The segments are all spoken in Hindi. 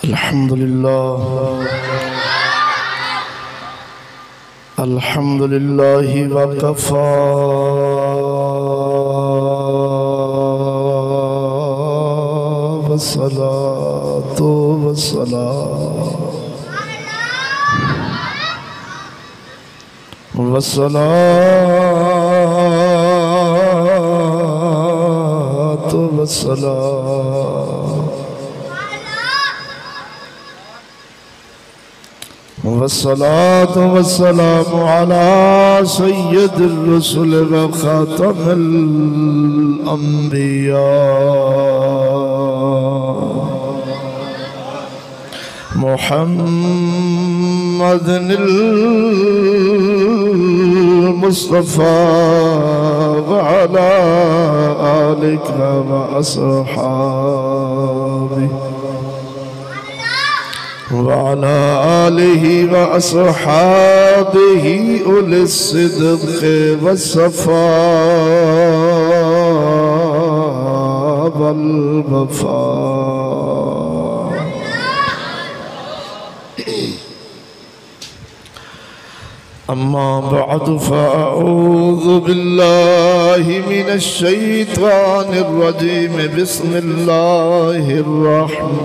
अल्हम्दुलिल्लाह वकफ़ा वस्सलातु वस्सलातु वस्सलामु अला सय्यिदिर रुसुल व खातमिल अंबिया मुहम्मदिल मुस्तफ़ा व अला आलिका व अस्हाबिही वअला आलिहि व अस्हाबिहि उलिस सिद्क़ वस्सफ़ा वल वफ़ा। अम्मा बअद फ़अऊज़ु बिल्लाहि मिनश शैतानिर रजीम बिस्मिल्लाहिर रहमानिर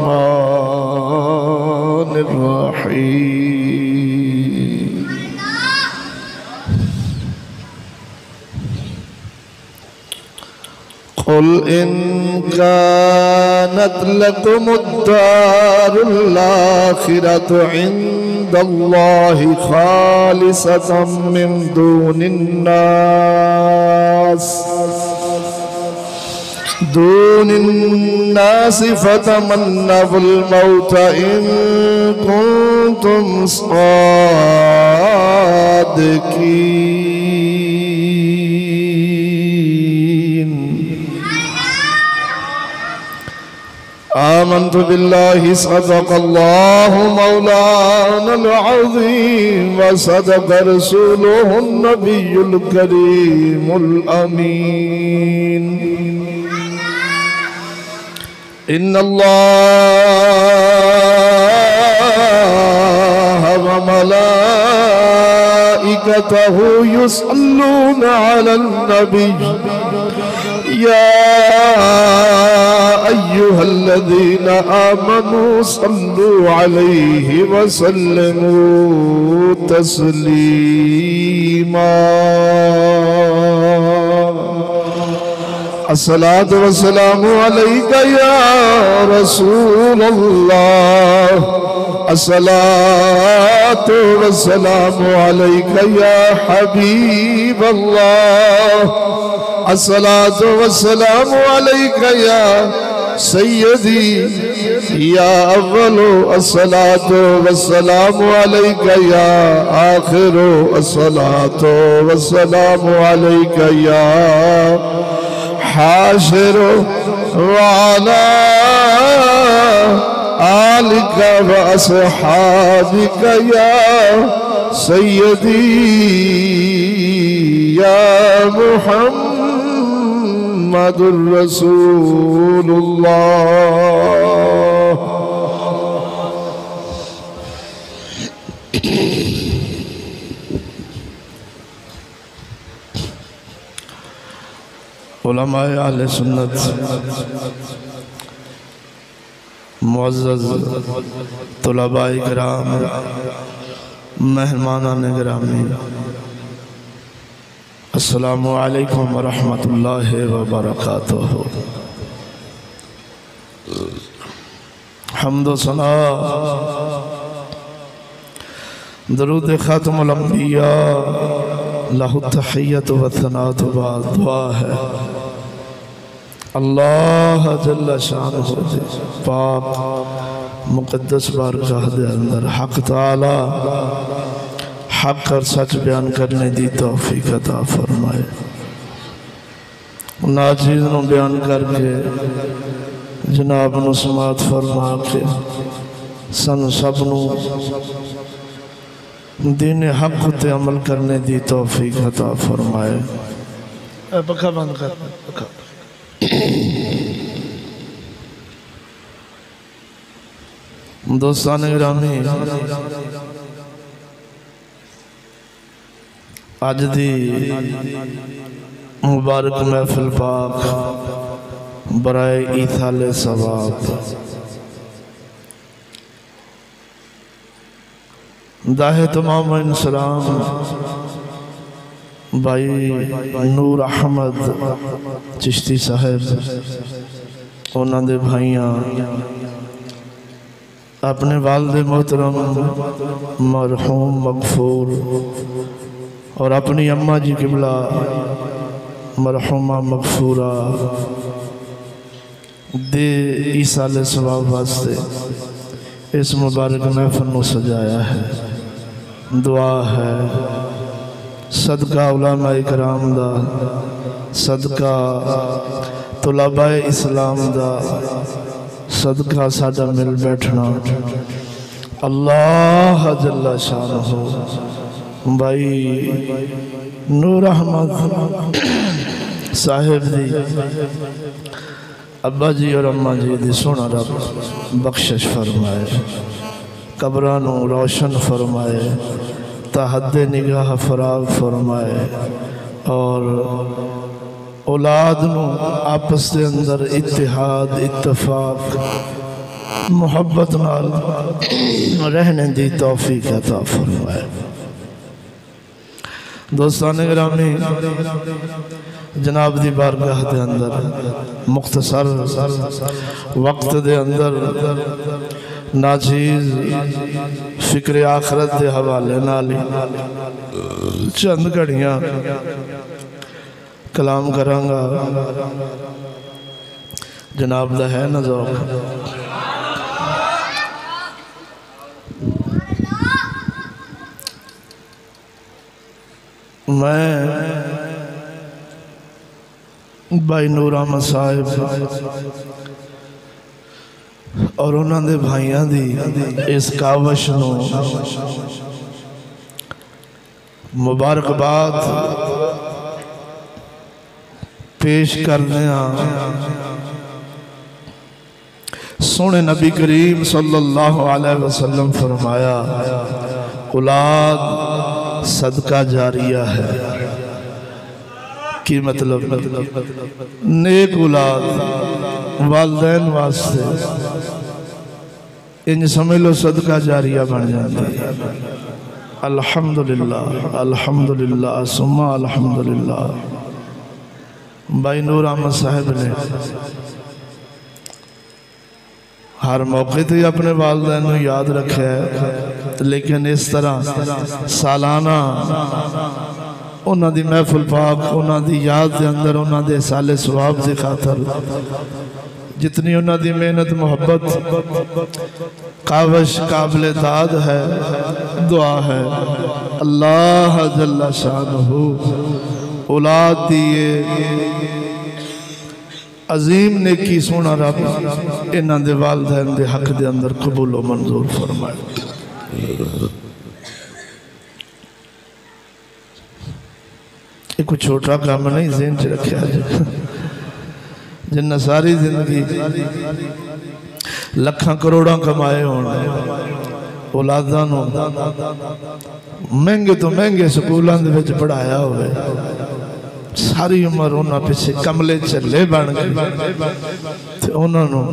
रहीम। क़ुल इन कानत लकुमुद्दारुल आखिरतु इंदल्लाहि खालिसतम मिन दूनिन्नास फतमन्नवुल मौत इन कुंतुम सादिकीन। आमन्तु बिल्लाहि सदक़ल्लाहु मौलानल अज़ीम व सदक़ रसूलुहुन नबियुल करीमुल अमीन। इन्नल्लाह व मलाइकतहु युसल्लूना अलन नबिय्य या अय्युहल्लज़ीना आमनू सल्लू अलैहि व सल्लिमू तस्लीमा। अस्सलातु वस्सलामु अलैका या रसूलल्लाह, अस्सलातु वस्सलामु अलैका या हबीबल्लाह, अस्सलातु वस्सलामु अलैका या सय्यदी या अव्वलु, अस्सलातु वस्सलामु अलैका या आखिरु, अस्सलातु वस्सलामु अलैका या हाशिरु व अला आलिका व अस्हाबिका या सय्यदी या मुहम्मदुर रसूलुल्लाह। उलमाए अहले सुन्नत, मुअज़्ज़ज़ तुलबाए किराम, मेहमानाने गिरामी, अस्सलामु अलैकुम व रहमतुल्लाहि व बरकातुहू। हम्दो सना दरूद खातमुल अंबिया लहु तहिय्यतु व सनातु बाद दुआ है। अल्लाह जल्ल शानुहु पाक मुक़द्दस बारगाह दे अंदर हक ताला हक और सच बयान करने दी तौफीक अता फरमाए। नाचीज़ नूं बयान करके जनाब नूं समात फरमा के सन सब नूं दीन हक ते अमल करने दी तौफीक अता फरमाए। पक्का बंद कर पक्का। दोस्तान गिरामी, अज दी मुबारक महफिल पाक बराए ईथाले सवाब दाहे तमाम इंसलाम भाई नूर अहमद चिश्ती साहब उन्होंने भाइयां अपने वालिद मोहतरम मरहूम मगफूर और अपनी अम्मा जी किबला मरहूमा मगफूरा दे ईसाले सवाब वास्ते इस मुबारक महफिल को सजाया है। दुआ है सदका उलमा इकराम दा, सदका तुलाबाए इस्लाम दा, सदका साडा मिल बैठना। अल्लाह जल्ला शानहू भाई नूर अहमद साहिब दी अब्बा जी और अम्मा जी दी सोना रब बख्शिश फरमाए, कब्रां नूं रोशन फरमाए, तहद्दे निगाह फराग फरमाए और औलाद नूं आपस के अंदर इत्तिहाद इत्तफाक मुहब्बत नाल रहने दी तौफीक अता फरमाए। दोस्तान गिरामी, जनाब दी बारगाह के अंदर मुख्तसर वक्त दे अंदर नाचीज फिक्र आखरत के हवाले नाल चंद घड़ियां कलाम करांगा। जनाब दा है ना ज़ौक़। मैं भाई नूर अहमद साहिब और उन्होंने भाइयों दी इस कावश नूं मुबारकबाद पेश करने सोने नबी करीम सल्लल्लाहु अलैहि वसल्लम फरमाया, औलाद सदका जारिया है। की मतलब नेक औलाद वालिदैन वास्ते इन समझ लो सदका जारिया बन जाती है। अल्हम्दुलिल्लाह अल्हम्दुलिल्लाह सुम्मा अल्हम्दुलिल्लाह। भाई नूर अहमद साहब ने हर मौके ते अपने वालिदैन नूं याद रखा है, लेकिन इस तरह सालाना उन्हां दी महफिल पाक उन्हां दी याद के अंदर उन्हां दे साले सवाब की खातर जितनी उन्हां दी मेहनत मुहब्बत कावश काबिल दाद है। दुआ है अल्लाह जल्ला शानहू औलाद दिए अजीम नेकी सोना रब इन्हां दे वालिदैन दे हक दे अंदर कबूल व मंजूर फरमाए। ये कोई छोटा काम नहीं, ज़हन च रखा जिन्ना सारी जिंदगी लखां करोड़ां कमाए होने औलादां नूं महंगे तो महंगे स्कूलों दे विच पढ़ाया होवे, सारी उम्र उन्हां पिछे कमले झल्ले बन गए ते उन्हां नूं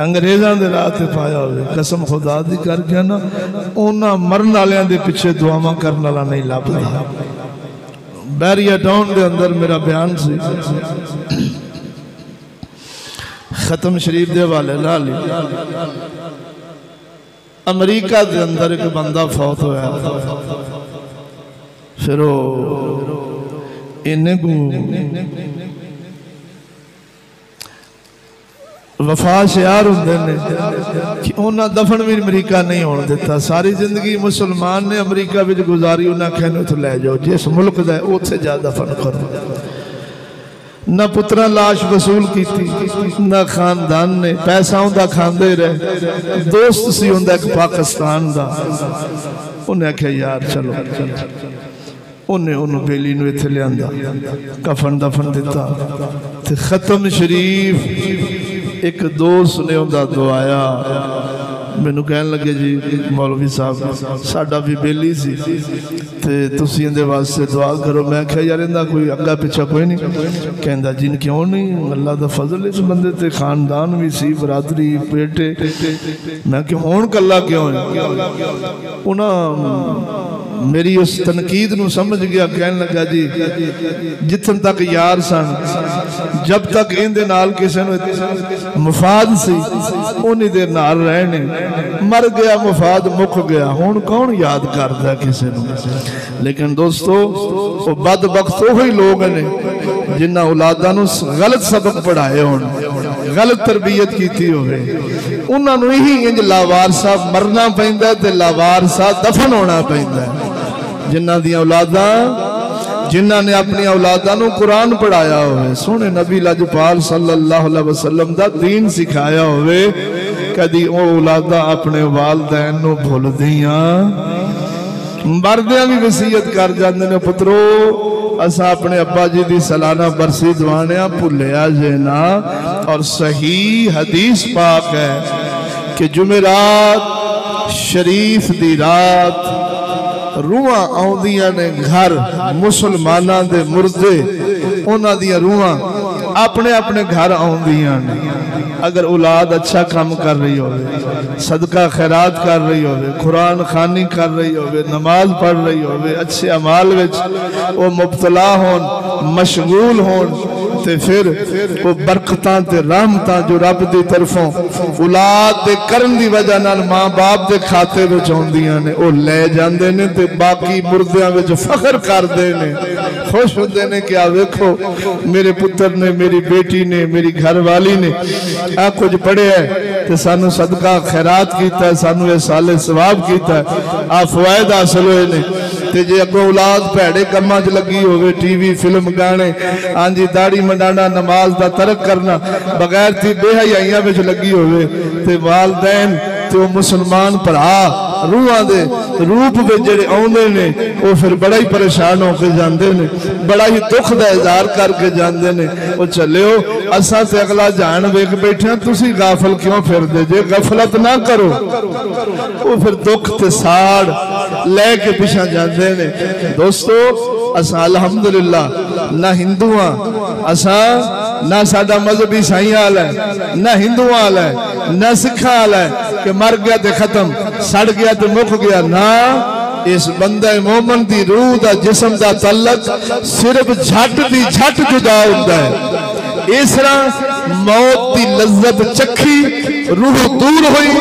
अंग्रेज़ां दे राह ते पाया होवे। कसम खुदा दी करके ना उन्हां मरन वालियां दे पिछे दुआवां करन वाला नहीं लभदा। बैरिया टाउन के अंदर मेरा बयान सी खत्म शरीफ के हवाले नाल अमरीका के अंदर एक बंदा फौत होया, फिर इन्हें को वफा शियार होंदे ने कि उन्हें दफन भी अमरीका नहीं होने दिता। सारी जिंदगी मुसलमान ने अमरीका में गुजारी, उन्हें आख्या उतो लै जाओ, जिस मुल्क का उत्थे जा दफन करो। न पुत्रा लाश वसूल की, न खानदान ने पैसा उनका खाते रहे। दोस्त सी उनका एक पाकिस्तान का, उन्हें आख्या यार चलो, उन्हें उन्होंने बेली नूं इत्थे लियांदा, कफन दफन दिता। खत्म शरीफ एक दोस्त ने उनका दुआया, मैनू कहन लगे जी मौलवी साहब साडा भी बेली सी ते तुसीं इहदे वास्ते दुआ करो। मैं आख्या यार इहदा कोई अग्गा पिछा कोई नहीं। कहंदा जी क्यों नहीं, अल्लाह दा फजल इस बंदे ते खानदान भी सी बरादरी बेटे। मैं क्यों हुण कल्ला क्यों है? उन्हां मेरी उस तनकीद नूं समझ गया। कहन लगा जी जिथन तक यार सन जब तक इहदे नाल किसे नूं मुफाद सी उन्नी देर नाल रहने, मर गया मुफाद मुक गया, हुण कौन याद करदा किसे नूं। लेकिन दोस्तों वो बदबख्त वही लोग ने जिन्हां औलादां नूं गलत सबक पढ़ाए होण, गलत तरबियत की होवे, उन्हां नूं ही इंज लावारसा मरना पैंदा ते लावारसा दफन होना पैंदा। जिन्हां दी औलादां जिन्हां ने अपनी औलादां नूं कुरान पढ़ाया होवे, सोहणे नबी लजपाल सल्लल्लाहु अलैहि वसल्लम दा दीन सिखाया होवे, कदी ओ औलादां अपने वालदैन नूं भुलदियां मरदियां भी वसीयत कर जांदे ने, पुत्रो असा अपने अब्बा जी की सालाना बरसी दवाने भुलिया जे ना। और सही हदीस पाक है कि जुमेरात शरीफ दी रात रूहां आउंदियां ने घर मुसलमानां दे मुर्दे उन्हां दियां रूहां अपने अपने घर आउंदियां ने। अगर औलाद अच्छा काम कर रही हो, सदका खैरात कर रही हो, कुरान खानी कर रही हो, नमाज पढ़ रही हो, अच्छे अमाल विच वो मुबतला होन मशगूल होन, ते फिर वो बरकतां ते रहमतां जो रब दी तरफों औलाद दे करन दी वजह नाल मां बाप दे खाते विच आउंदियां ने, वो ले जांदे ने ते बाकी मुर्दियां विच फखर करदे ने, खुश होंदे ने कि आ वेखो मेरे पुत्र ने, मेरी बेटी ने, मेरी घरवाली ने आ कुछ पढ़िया ते सानू सदका खैरात कीता, सानू ये साले सवाब कीता, आ फवायद हासिल होए ने। ते जे अगों औलाद भैड़े कम्मां च लगी होवे, टीवी फिल्म गाने हाँ जी दाढ़ी मंडाना नमाज दा तरक करना बगैर थी बेहयाइयां विच लगी होवे, ते वालदैन ते वो मुसलमान भरा रूहां दे रूप में जेड़े आउंदे ने वो फिर बड़ा ही परेशान होकर जाते हैं, बड़ा ही दुख का इजहार करके जाते हैं। वो चलियो असा ते अगला जान वेख बैठे, तुसी गाफल क्यों फिरदे जे, गफलत ना करो। वो फिर दुख ते साड़ लैके पिछा जाते हैं। दोस्तों असा अल्हम्दुलिल्लाह ना हिंदू हाँ, असा ना साडा मजहब ईसाई वाला है, ना हिंदू वाला है, ना सिखा वाला है कि मर गया तो खत्म, सड़ गया तो मुक गया ना। इस बंदे मोमन दी रूह दा जिस्म दा तल्लक सिर्फ झट दी झट जुदा होता है। इस तरह मौत दी लज्जत चखी, रूह दूर हुई,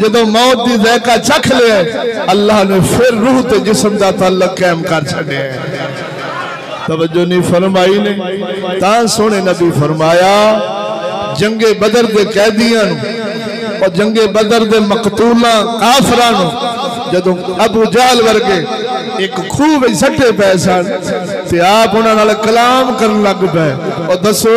जदों मौत दी ज़ायका चख लिया अल्लाह ने फिर रूह ते जिस्म दा तल्लक कायम कर छड़िया। तवज्जो नहीं फरमाई ने, ता सोने नबी फरमाया जंगे बदर दे कैदियां और जंगे बदर दे मकतूला काफरां जदों अबू जहल वर्गे एक खूह में सट्टे पे सन ते आप उन्हां नाल कलाम करन लग पे, और दसो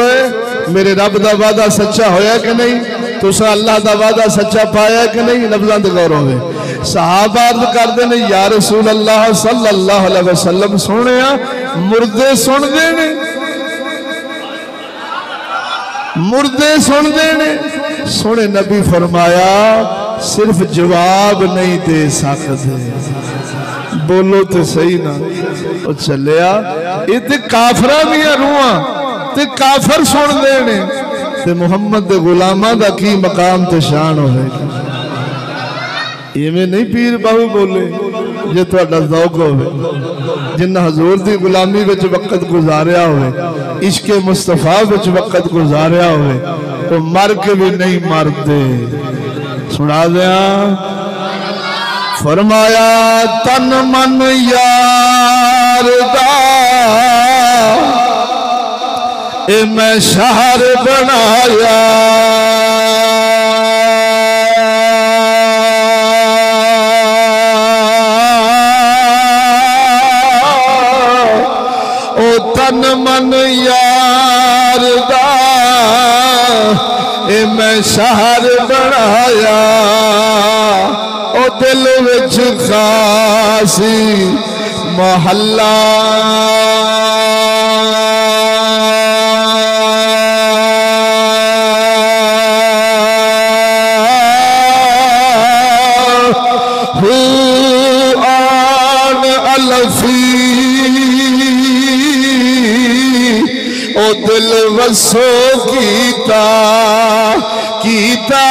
मेरे रब दा वादा सच्चा होया कि नहीं, तुसा अल्लाह दा वादा सच्चा पाया कि नहीं। लफ्ज़ां ते गौर होवे। सहाबा अर्ज़ करदे ने या रसूल अल्लाह सल्लल्लाहु अलैहि वसल्लम सुनिया मुर्दे सुनदे ने, मुर्दे सुनदे ने। सोने नबी फरमाया सिर्फ जवाब नहीं दे सकते, बोलो तो सही ना। वो चलिया ये ते काफरा दियां रूहां ते काफर सुनदे ने, ते मुहम्मद दे गुलामां दा की मकाम ते शान होवेगी। इवें नहीं पीर बाहू बोले जे तुहाडा ज़ौक होवे, जिन्ना हजूर दी गुलामी विच वक्त गुजारिया होवे, इश्के मुस्तफा विच वक्त गुजारिया होवे, तो मर के भी नहीं मरते। सुना दिया फरमाया तन मन यार दा ए मैं शहर बनाया, ओ तन मन यार दा ए मैं शहर बनाया, ओ दिल विच खासी मोहल्ला अलफी ओ दिल वसो कीता कीता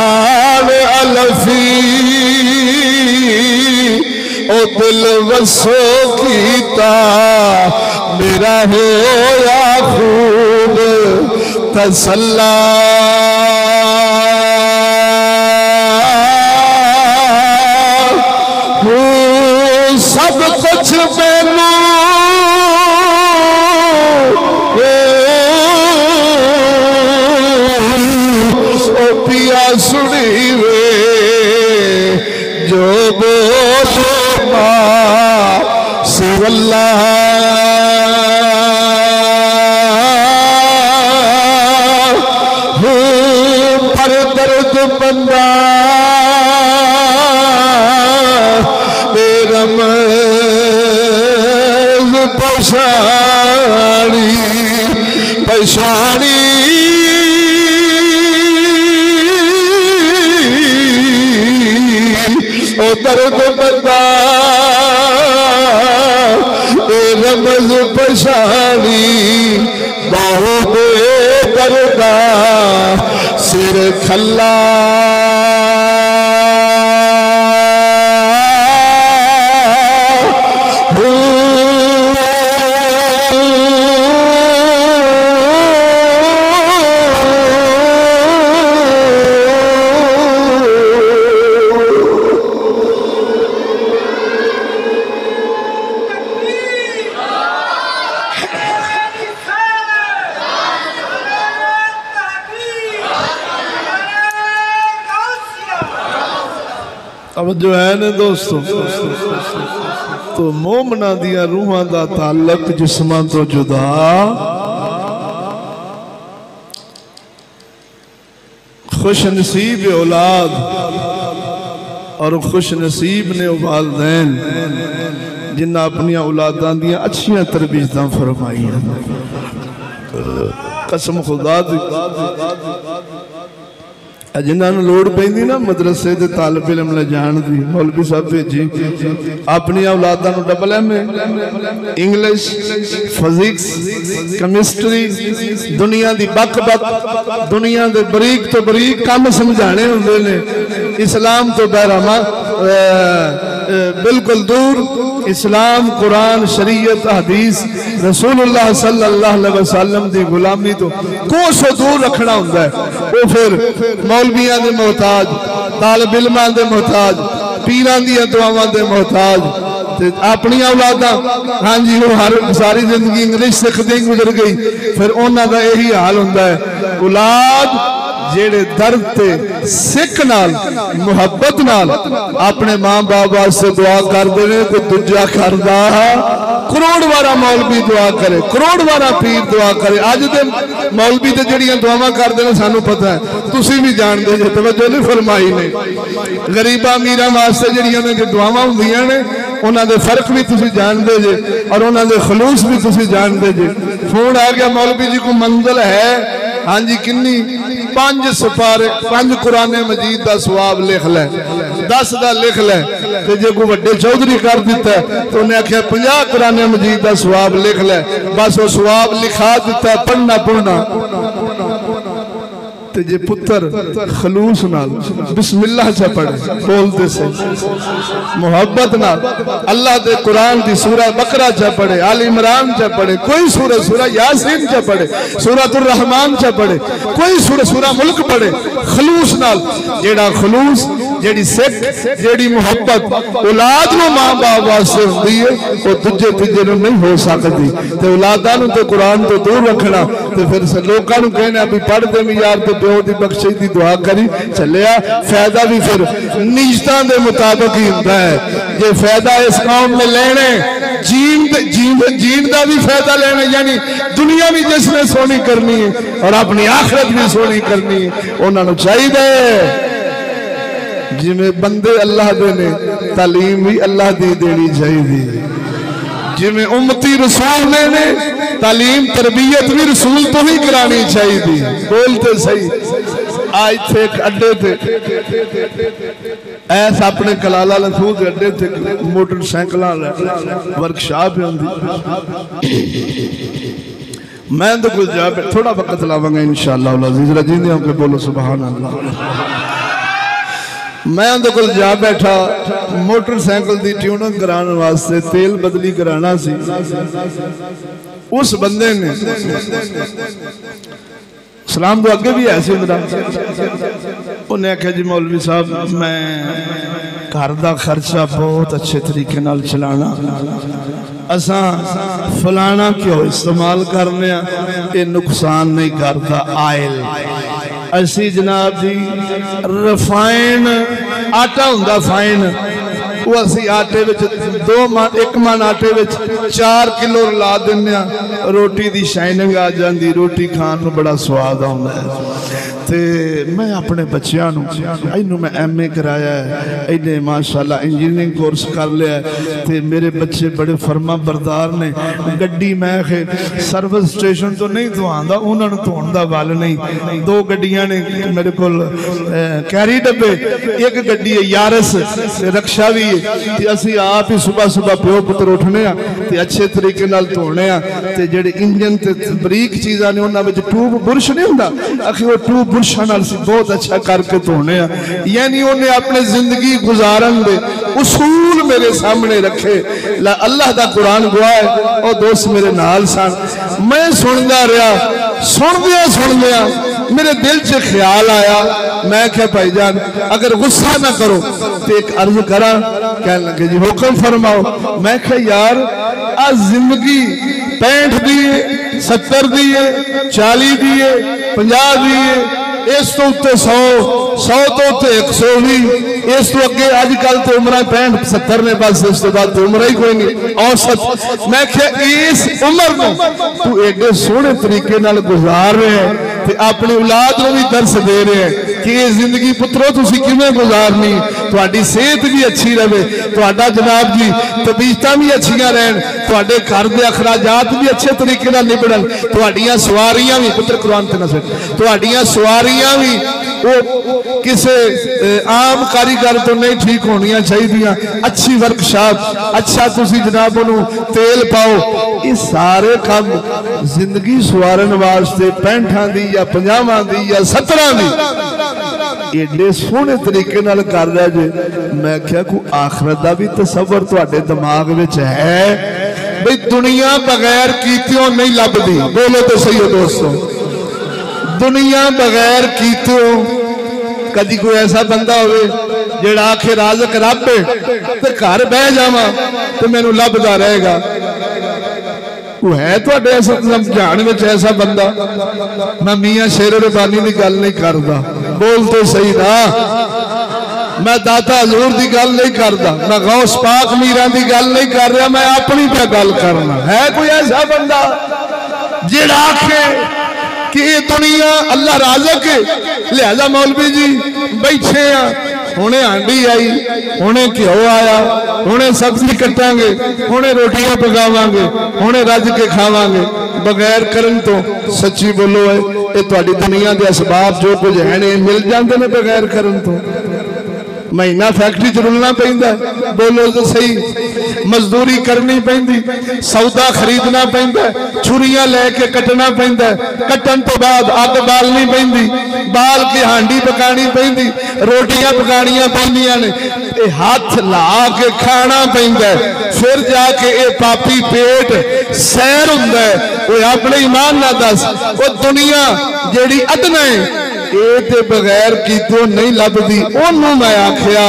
आले अलफी ओ दिल वसो कीता मेरा होया खूब तसल्ला सब कुछ मैनू ओ पिया सुनी वे जो बोलो सिवल्ला पर दर्द बंदा रमज़ पछाड़ी पछाड़ी ओ दर्द बंदा रमज़ पछाड़ी बहुत दर्दा सिर खल्ला अब जो है ना दोस्तों तो मोमना दिया रूहां दा ताल्लुक जिस्मां तो जुदा खुश नसीब औलाद और खुश नसीब ने वालिदैन जिन्हें अपनी औलादां दियां अच्छियां तरबीयतां फरमाइयां कसम खुदा दी जिन्होंने लोड़ पैंदी ना मदरसे के तालब इलम ले जान दी मौलवी साहब भेजी अपनी औलादा नूं double M English physics chemistry दुनिया दी बक बक दुनिया दे बरीक तो बरीक काम समझाने हुंदे ने इस्लाम तो बहरामा बिल्कुल दूर इस्लाम कुरान शरीयत हदीस रसूलुल्लाह सल्लल्लाहु अलैहि वसल्लम दी गुलामी तो कोसों दूर रखना हुंदा है वो फिर मौलवियां दे मोहताज तालिब इल्मां दे मोहताज पीरां दी दुआवां दे मोहताज अपनी औलादा हाँ जी वो हर सारी जिंदगी इंग्लिश सिखदी गुजर गई फिर उन्हां दा यही हाल हुंदा है औलाद जेड़े दर्द ते सिख नाल मुहब्बत नाल अपने मां बाप वास्ते दुआ करदे ने कोई दूजा करदा करोड़ वारा मौलवी दुआ करे करोड़ वारा पीर दुआ करे अज दे मौलवी ते जड़ियां दुआवां करदे ने सानू पता है तुसी भी जानदे जे तवज्जो नहीं फरमाई ने गरीबा अमीरां वास्ते जड़ियां ने दुआवां हुंदियां ने उन्हां दे फर्क भी तुसी जानदे जे और उन्हां दे खलूस भी तुसी जानदे जे फोन आ गया मौलवी जी को मंजिल है हाँ जी किन्नी 5 सिपारे 5 कुरान मजीद का सवाब लिख लै 10 का लिख लै तो जो कोई वड्डे चौधरी कर दिता तो उन्हें आख्या 50 कुरान मजीद का सवाब लिख लै बस वो सवाब लिखा दिता पढ़ना पढ़ना ते जे पुत्र खलूस नाल बिस्मिल्लाह चा पढ़े बोलते से मोहब्बत नाल अल्लाह दे कुरान दी सूरह बकरा चा पढ़े आल इमरान चा पढ़े कोई सूरह यासीन चा पढ़े सूरतुर रहमान चा पढ़े कोई सूरह मुल्क पढ़े खलूस नाल जेड़ा खलूस जेड़ी सिख जेड़ी मोहब्बत औलाद नु मां बाप वास्ते हुंदी है वो दूजे तीजे नु नहीं हो सकती ते औलादां नु ते कुरान तो दूर रखना ते फिर लोकां नु कहना भी पढ़ दे भी यार ते प्यो दी बख्शिश दी दुआ करी चलिया फायदा भी फिर नीयतां दे मुताबिक ही हुंदा है जे फायदा इस कौम में लेने जीन का भी फायदा लेना यानी दुनिया भी जिसने सोनी करनी है और अपनी आखिरत भी सोनी करनी है उन्होंने चाहिए जिमें बंदे अल्लाह दे ने तालीम भी अल्लाह दी देनी चाहिए जिमें उम्मती रसूल ने तालीम तरबियत भी रसूल तो ही करानी चाहिए बोलते सही आज थे एक अड्डे थे ऐस अपने कलाला लथू के अड्डे थे मोटरसाइकिल वर्कशॉप होंगी मैं तो कुछ जा थोड़ा वक्त लावांगा इंशाअल्लाह अज़ीज़ रजींदे होके बोलो सुभान अल्लाह। मैं उनके कोल जा बैठा मोटरसाइकिल की ट्यूनिंग कराने वास्ते तेल बदली कराना सी। उस बंदे ने सलाम तो अगे भी ऐसे उन्हें आख्या जी मौलवी साहब मैं घर का खर्चा बहुत अच्छे तरीके नाल चलाना असा फलाना क्यों इस्तेमाल करने ये नुकसान नहीं करता आयल असी जनाब जी रिफाइन आटा हुंदा फाइन वो असी आटे विच एक मन आटे विच 4 किलो ला दिन्ने रोटी दी शाइनिंग आ जाती रोटी खान नूं बड़ा स्वाद आउंदा है। ते मैं अपने बच्चों इनू मैं MA कराया है इन्हें माशाल्लाह इंजीनियरिंग कोर्स कर लिया ते मेरे बच्चे बड़े फर्मा बरदार ने। गड्डी मैं सर्विस स्टेशन तो नहीं धोआंदा उन्होंने धोने का वल नहीं। 2 गड्डियां ने मेरे को कैरी डब्बे एक गड्डी है यारस रक्षा भी है असी आप ही सुबह सुबह प्यो पुत्र उठने अच्छे तरीके नाल धोने ते जेडे इंजन ते बरीक चीज़ां ने उन्हां विच ट्यूब बुरश नहीं हुंदा आखिर वो ट्यूब बहुत अच्छा करके धोने यानी उन्हें अपने जिंदगी गुजारन दे उसूल मेरे सामने रखे। अल्लाह का कुरान गवाह है और दोस्त मेरे नाल सन मैं सुनता रहा सुनदिया मेरे दिल च ख्याल आया मैं क्या भाईजान अगर गुस्सा ना करो तो एक अर्ज करा कह लगे जी हुक्म फरमाओ। मैं क्या यार आज जिंदगी 65 दी 70 दी 40 दी 50 दी इस तो उत्ते 100 तो उत्ते 120 इस तो अगे अजकल तो उम्र 65 70 ने बस इस तो बाद तो उम्र ही कोई नहीं औसत। मैं क्या इस उम्र में तू एडे सोहने तरीके नाल गुजार रहे हैं ते अपनी औलाद को भी दर्श दे रहे हैं कि ये जिंदगी पुत्रो तुसी किवें गुजारनी तुहाडी सेहत भी अच्छी रहे तुहाडा जनाब जी तबीयतां भी अच्छियां रहन तुहाडे घर दे अखराजात भी अच्छे तरीके नाल निबड़न तुहाडियां सवारियां भी पुत्र कुरान ते ना सट तुहाडियां सवारियां भी वो किसी आम कारीगर तो नहीं ठीक होनिया चाहिए अच्छी वर्कशॉप अच्छा तुसी जनाब उन्होंने तेल पाओ ये सारे काम जिंदगी सवारन वास्ते 65 दी या 50 दी या 17 दी एडे सोहने तरीके नाल कर रहा जे। मैं क्या कोई आखरत का भी तसव्वुर तुहाडे दिमाग विच है भाई दुनिया बगैर कीतियों नहीं लभदी बोलो तो सही हो दोस्तों दुनिया बगैर कीतियों कदी कोई ऐसा बंदा होवे जेड़ा आखे राज़क रब ते घर बह जावां ते मैनू लभदा रहेगा वो है तुहाडे ऐसा समझाण विच ऐसा बंदा। मैं मियां शेर रबानी की गल नहीं करता बोल तो सही ना मैं दाता हजूर की गल नहीं करता मैं गौस पाक मीरा की गल नहीं कर रहा मैं अपनी पे गल करना। है कोई ऐसा बंदा जेड़ा आखे कि ये दुनिया अल्लाह राज़क है लिहाजा मौलवी जी बैठे हुणे हांडी आई हुणे घ्यो आया हुणे सब्जी कटांगे हुणे रोटियां पकावांगे हुणे रज के खावांगे बगैर करन तो सच्ची बोलो है ये तुहाडी दुनिया के असबाब जो कुछ है ने मिल जाते हैं बगैर करन तो। महीना फैक्ट्री च रुलना पैंदा बोलो तो सही मजदूरी करनी पैंदी सौदा खरीदना पैंदा छुरियां लैके कटना पैंदा कटन तो बाद अग बालनी पैंदी बाल के हांडी पकानी पैंदी रोटियां पकानियां पैंदियां ने हाथ ला के खाना पैंदा फिर जाके ये पापी पेट सैर हुंदा है। वो अपने ईमान ना दस वो दुनिया जेड़ी अदना है ये बगैर कीतों नहीं लभदी ओनू मैं आखिया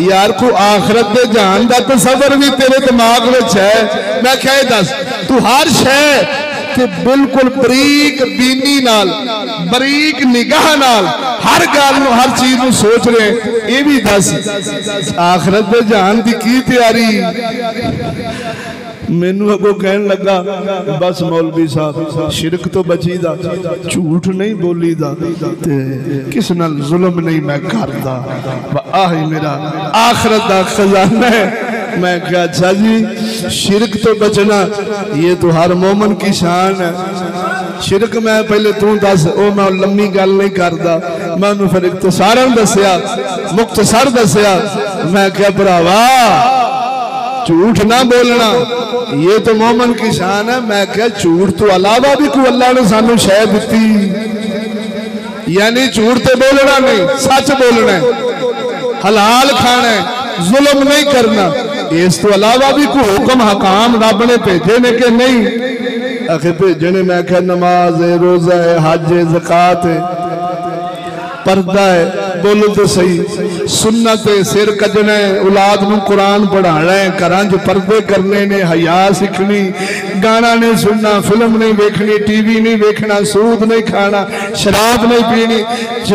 यार को आखरत दे जान दा तसव्वुर भी तेरे दिमाग विच है। मैं क्या दस तू हर शय ते बिल्कुल बरीक बीनी नाल बरीक निगाह नाल हर गल नूं हर चीज नूं सोच रहे ये भी दस आखरत दे जान दी की तैयारी। मैनू अगो कहन लगा बस मौलवी साहब शिरक तो बची दा झूठ नहीं बोली दा किस नाल जुल्म नहीं मैं करता आही मेरा आखरत दा खजाना है। मैं क्या अच्छा जी शिरक तो बचना ये तो हर मोमन की शान है। शिरक मैं पहले तू दस ओ मैं लम्मी गल नहीं करता मैं उन्हें फिर इख्तिसारन दसिया, मुख्तसर दसिया। मैं क्या भरावा झूठ ना बोलना, ये तो मोमन की शान है। मैं क्या झूठ तो अलावा भी कोई अल्लाह ने सानू शह दी, यानी झूठ तो बोलना नहीं, सच बोलना है, हलाल खाना है, जुल्म नहीं करना। इस तो अलावा भी कोई हुक्म हकाम रब ने भेजे ने कि नहीं? आखिर भेजे ने। मैं क्या नमाज है, रोजा है, हज है, ज़कात है, पर्दा है, बोलो तो सही, सुन्नत है, सिर कजना है, औलाद नूं कुरान पढ़ाना है, घरां च पर्दे करने ने, हया सीखनी, गाना नहीं सुनना, फिल्म नहीं देखनी, टीवी नहीं देखना, सूद नहीं खाना, शराब नहीं पीनी,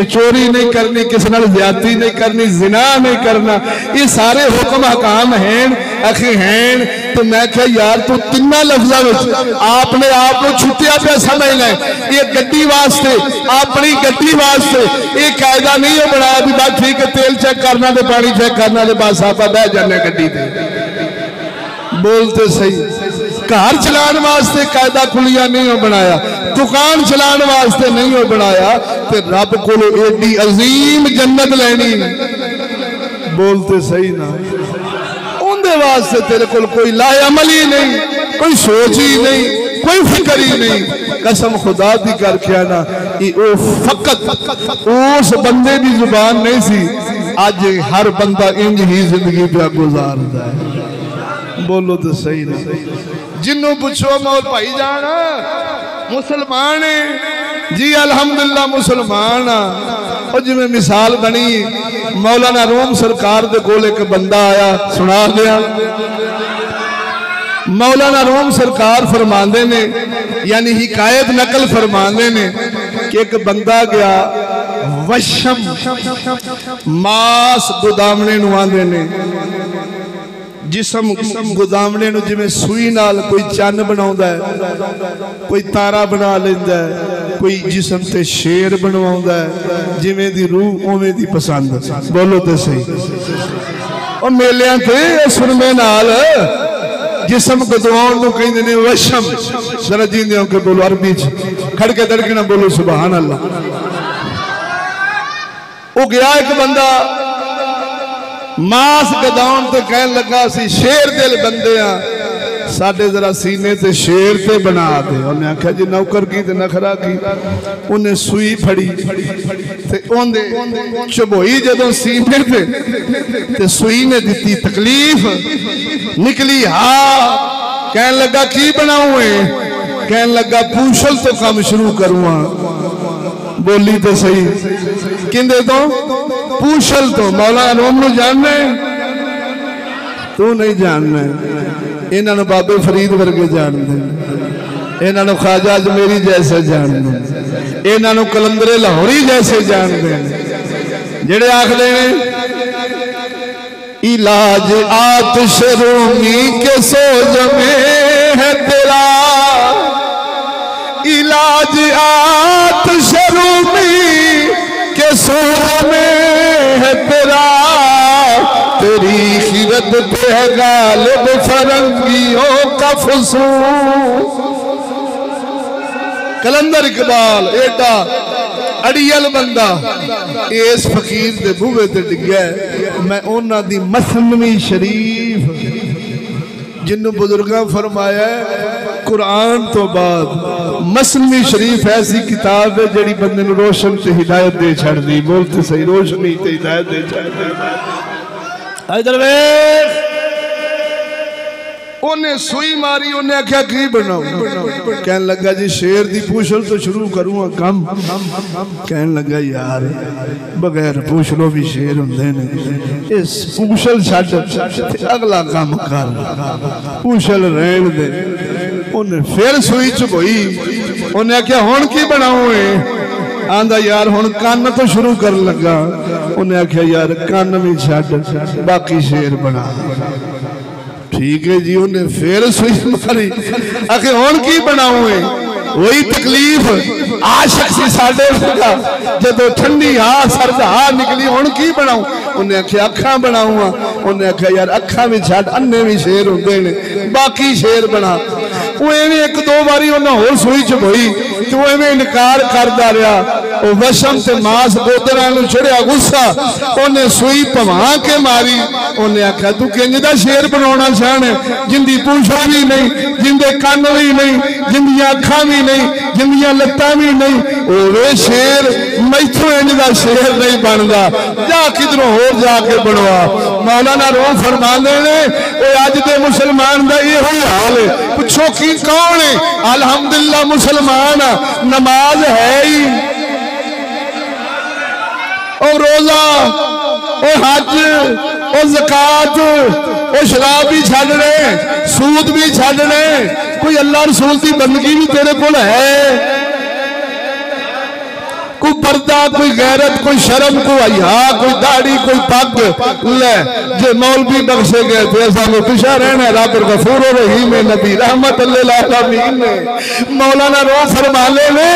चोरी नहीं करनी, किसी नाल ज्यादती नहीं करनी, जिना नहीं करना। ये सारे हुक्म हकाम हैं अखी हैं। तो मैं क्या यार तू तिना लफ्ज़ों में आपने आप को छुट्टिया पे समझना है। ये गड्डी वास्ते, अपनी गड्डी वास्ते ये कायदा नहीं हो बनाया भी बस ठीक है, तेल चेक करना तो पानी चेक करना तो बस आप बह जाने गड्डी ते। बोलते सही। घर चलाने वास्ते कायदा खुलिया नहीं हो बनाया, दुकान चलाने वास्ते नहीं हो बनाया। तो रब को एडी अजीम जन्नत लेनी, बोलते सही ना, उनके वास्ते तेरे को कोई लाअमली नहीं, कोई सोच ही नहीं, कोई फिक्र ही नहीं। कसम खुदा दी करके आना, फकत उस बंदे की जुबान नहीं सी, अज हर बंदा इंज ही जिंदगी पे गुजारता है। बोलो तो सही ना। जिन्हों पूछो मौल भाई जान मुसलमान है जी, अल्हम्दुलिल्लाह मुसलमान आ। जिमें मिसाल बनी मौलाना रूम सरकार दे कोल एक बंदा आया, सुना गया। मौलाना रूम सरकार फरमाते ने, यानी हिकायत नकल फरमाते ने कि एक बंदा गया वशम मास गुदामने आंदे ने, जिसम गुदामने जिमें सुई नाल कोई चन्न बनाउंदा है, कोई तारा बना लेंदा है, कोई जिसम ते शेर बनवाउंदा है, जिमें दी रूह उवें दी पसंद। बोलो तो सही। और मेलियां ते सुरमे नाल जिसम गदवाउण नूं कहंदे ने वशम। जरा जींदे होके बोलो अरबी च, खड़के दड़के ना बोलो सुभान अल्लाह। वो गया एक बंदा मास गदाउण ते कहन लगा सी शेर दिल बंदे आ, साडे जरा सीने ते शेर ते बना दे। उन्हें आख्या जी नौकर की ते नखरा की। उन्हें सुई फड़ी ते ओंदे चबोई जदों सीने ते सुई ने दी तकलीफ निकली। हाँ कहन लगा की बनाऊं, कहन लगा पूछल तो काम शुरू करूँ। बोली तो सही, किंदे तो पूछल तो। मौलाना रूम नूं जानना तू नहीं जानना, इन्होंने बाबे फरीद वर्गे जानते, इन्होंने ख्वाजा अजमेरी जैसे जानते, इन्होंने कलंदरे लाहौरी जैसे जानते, जेड़े आखदे ने इलाज आतिश रूमी के सोज में है तेरा, इलाज आतिश रूमी के सोज में है तेरा, तेरी खिरत पे है गालिब फरंगियों का फसूल। कलंदर इकबाल एडा अड़ियल बंदा इस फकीर दे बूहे ते डिग्या। मैं उन्हां दी मसनवी शरीफ जिन्हों बुजुर्गां फरमाया कुरान तो बाद मसनवी शरीफ ऐसी किताब है जिहड़ी बंदे नूं रोशन ते हिदायत दे छड़दी। बोलते सही, रोशनी ते हिदायत दे छड़दी। इधर वेख, उन्हें सुई मारी, उन्हें आख्या की बनाऊं, कहने लगा जी शेर दी पूछल तो शुरू करूंगा कम। कहने लगा यार बगैर पूछलो भी शेर हुंदे ने, इस पूछल छड्ड अगला काम कर, पूछल रहन दे। उन्हें फिर सुई चुकोई, उन्हें आख्या हुण की बनाऊं, आंदा यार हुण कान तो शुरू कर लगा। उन्हें आख्या यार कान भी छड्ड, बाकी शेर बना। ठीक है जी। उन्हें फिर सुई मारी, आखे हुण की बनाऊं, वही तकलीफ आशिक सी साडे जदों ठंडी हाँ सर्द हाँ निकली, हुण की बनाऊं। उन्हें आख्या अखा बनाऊंगा। उन्हें आख्या यार अखा भी छड्ड, अन्ने भी शेर हुंदे ने, बाकी शेर बना। वो एवें एक दो बारी उन्हें होर सूई च बोई तो वो एवें इनकार करता रहा। वो वशम से मांस गोदरा चढ़िया गुस्सा, उन्हें सूई भवा के मारी। उन्हें आख्या तू किंज दा शेर बनाना चाहना जिंदी पूछा भी नहीं, जिंदे कन भी नहीं, जिंदियां अखां भी नहीं, जिंदियां लत्तां भी नहीं, ओवे शेर मैथों इंज दा शेर नहीं बनता, जा किधरों होर जाके बनवा। मौलाना रूह फरमांदे ने अज दे मुसलमान दा ये हाल है। पूछो की कौन है? अल्हम्दुलिल्लाह मुसलमान नमाज है ही, और रोजा, और हज, और ज़कात, और शराब भी छड़ रहे, सूद भी छड़ रहे, कोई अल्लाह रसूल की बंदगी भी तेरे को है? कोई पर्दा, कोई गैरत, कोई शर्म, कोई हया, कोई दाढ़ी, कोई पग ले जे मौलवी बख्शे गए थे सानू पीछा रहना। रब गफूर रहीम नबी रहमत लिल आलमीन ने मौलाना रूह फरमाने में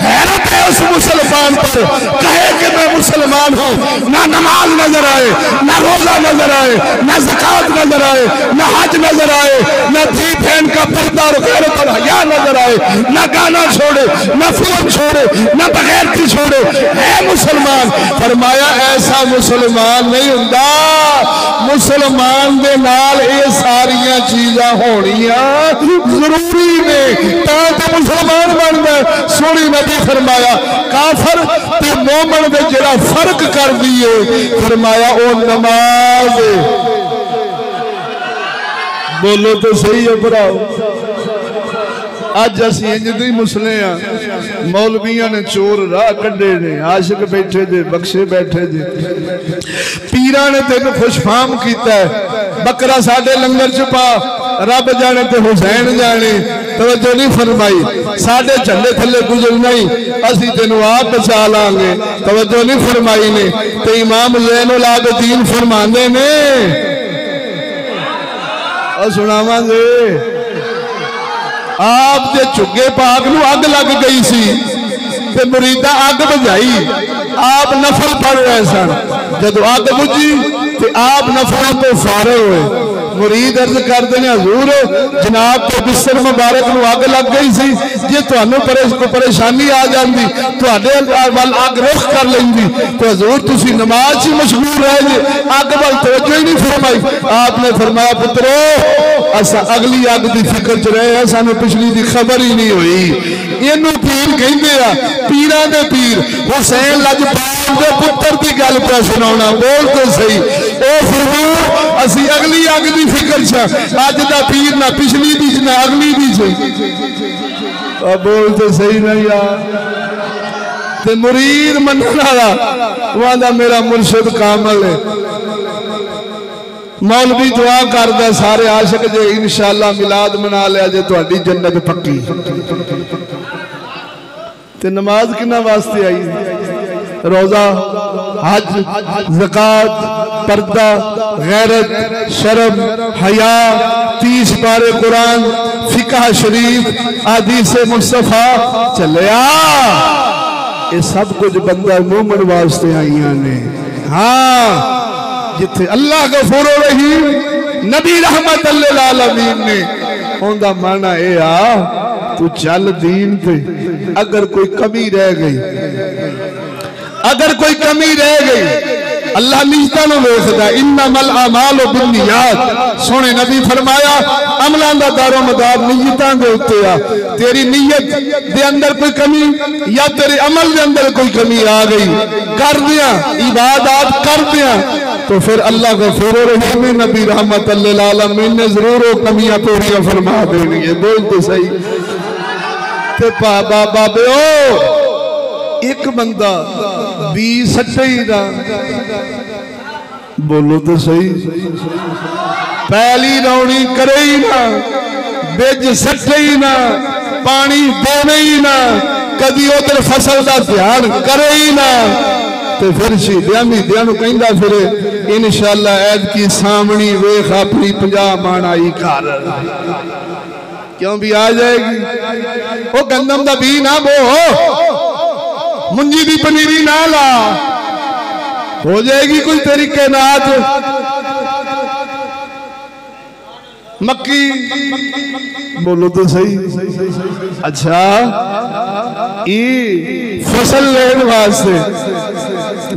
हैरत है उस मुसलमान पर, कहे कि मैं मुसलमान हूँ, ना नमाज नजर आए, ना रोजा नजर आए, ना ज़कात नजर आए, ना हज नजर आए, ना धी बहन का पर्दा और गैरत और हया नजर आए, ना गाना छोड़े, ना फिल्म छोड़े, ना बगैर छोड़े, है मुसलमान। फरमाया ऐसा मुसलमान नहीं हुंदा, मुसलमान दे नाल ये सारियां चीज़ां होनियां जरूरी ने तां मुसलमान बनदा। सोनी नबी फरमाया काफर ते मोमिन दे जेड़ा फर्क कर दिए, फरमाया ओ नमाज। बोलो तो सही है भराओ। अज असी इंजदी मुसले हाँ, मौलविया ने चोर राह कढ़े ने, आशिक बैठे जे, बख्शे बैठे जे, पीरा ने तेन खुशफाम किया है, बकरा साडे लंगर च पा, रब जाने ते हुसैन जाने, तवज्जो नहीं फरमाई, साडे झंडे थले गुजरना ही असी तेन आप बचा लांगे, तवज्जो नहीं फरमाई ने। ते इमाम ज़ैनुल आबिदीन फरमांदे ने, और सुनावांगे आप दे झुग्गे पाक नूं अग लग गई सी ते मुरीदा अग बुझाई, आप नफल पढ़ रहे सन, जदों अग बुझी ते आप नफलों तो फारे हुए। मुरीद अर्ज करते हैं हजूर जनाब के बिस्तर मुबारक नूं अग लग गई सी, जे तुहानूं कोई परेशानी आ जाती तुहाडे वल अग रुख कर लैंदी तो हजूर तुसीं नमाज ही मशगूल रह जे, अग वल तवज्जो ही नहीं फरमाई। आपने फरमाया पुत्रो असा अगली अग की फिक्र च रहे हैं, सानू पिछली की खबर ही नहीं हुई। इनू पीर कहते हैं, पीरां दे पीर हुसैन लजपाल दे पुत्र की गल पे सुनाना। बोल तो सही, ओ फरमाओ असी अगली अग की फिक्र च, अज दा पीर ना पिछली दी ना अगली दी च। बोल तो सही ना यार। ते मुरीद मनण वाला वादा मेरा मुर्शिद कामल है। मौलवी दुआ करदा सारे आशिक जे इंशाअल्लाह मिलाद मना लिया जे तुहाडी जन्नत पक्की। ते नमाज किन्ना वास्ते आई? रोजा, हज, ज़कात, पर्दा, गैरत, शर्म, हया, 30 पारे कुरान, फिकह शरीफ, हदीस मुस्तफा चलिया, ये सब कुछ बंदा मोमिन वास्ते आईयां ने। हाँ जिथे अल्लाह गफूर रहीम नबी रहमत लिल आलमीन ने उनका माना ये आ तू चल दीन पे, अगर कोई कमी रह गई, अगर कोई कमी रह गई अल्लाह नीयतां नूं वेखदा, इन्नमल अमालु बिन्नियात। सोने नबी फरमाया अमलां दा दारो मदार नीयतां दे उत्ते आ। तेरी नीयत दे अंदर कोई कमी या तेरे अमल दे अंदर कोई कमी आ गई, कर दिया इबादत कर दिया तो फिर अल्लाह गफूर रहीम नबी रहमत लिल आलमीन ने जरूर वो कमियां पूरी फरमा देनी है। बोल तो सही। ते बाबा बाबे ओ एक बंदा 20 सट्टे ही ना, बोलो तो सही, पहली रौनी करे ही ना, बिज सट्टे ही ना, पानी देवे ही ना, कदी उधर फसल का ध्यान करे ही ना, तो फिर शहीदियां मीदियां नूं कहंदा फिरे इंशाअल्लाह ऐद की सामनी वेख अपनी 50 मन आई घर, क्यों भी आ जाएगी। वो गंदम का बी ना बो, मुंजी की पनीरी ना ला, हो जाएगी कोई तेरी कैनात। मक्की बोलो तो सही। अच्छा ये फसल लेने वास्ते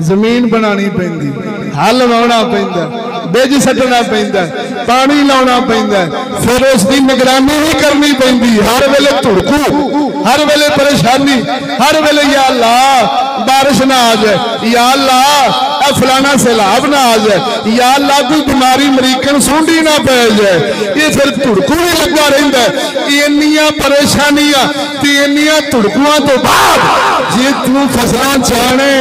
जमीन बनानी पैंदी, हल वाहना पैंदा, बिज सटना पैंदा, पानी लाना पैंदा, फिर उसकी निगरानी भी करनी पैंदी। हर वेले धुड़कू, हर वेले परेशानी, हर वेले या अल्लाह बारिश ना आ जाए, या अल्लाह फलाना सैलाब ना आ जाए, या अल्लाह कोई बीमारी अमरीकन सूंडी ना पै जाए। ये फिर धुड़कू ही लगा रहिंदा है। इन्नियां परेशानियां ते इन्नियां धुड़कुआं तो बाद जे तू फसलां चाहने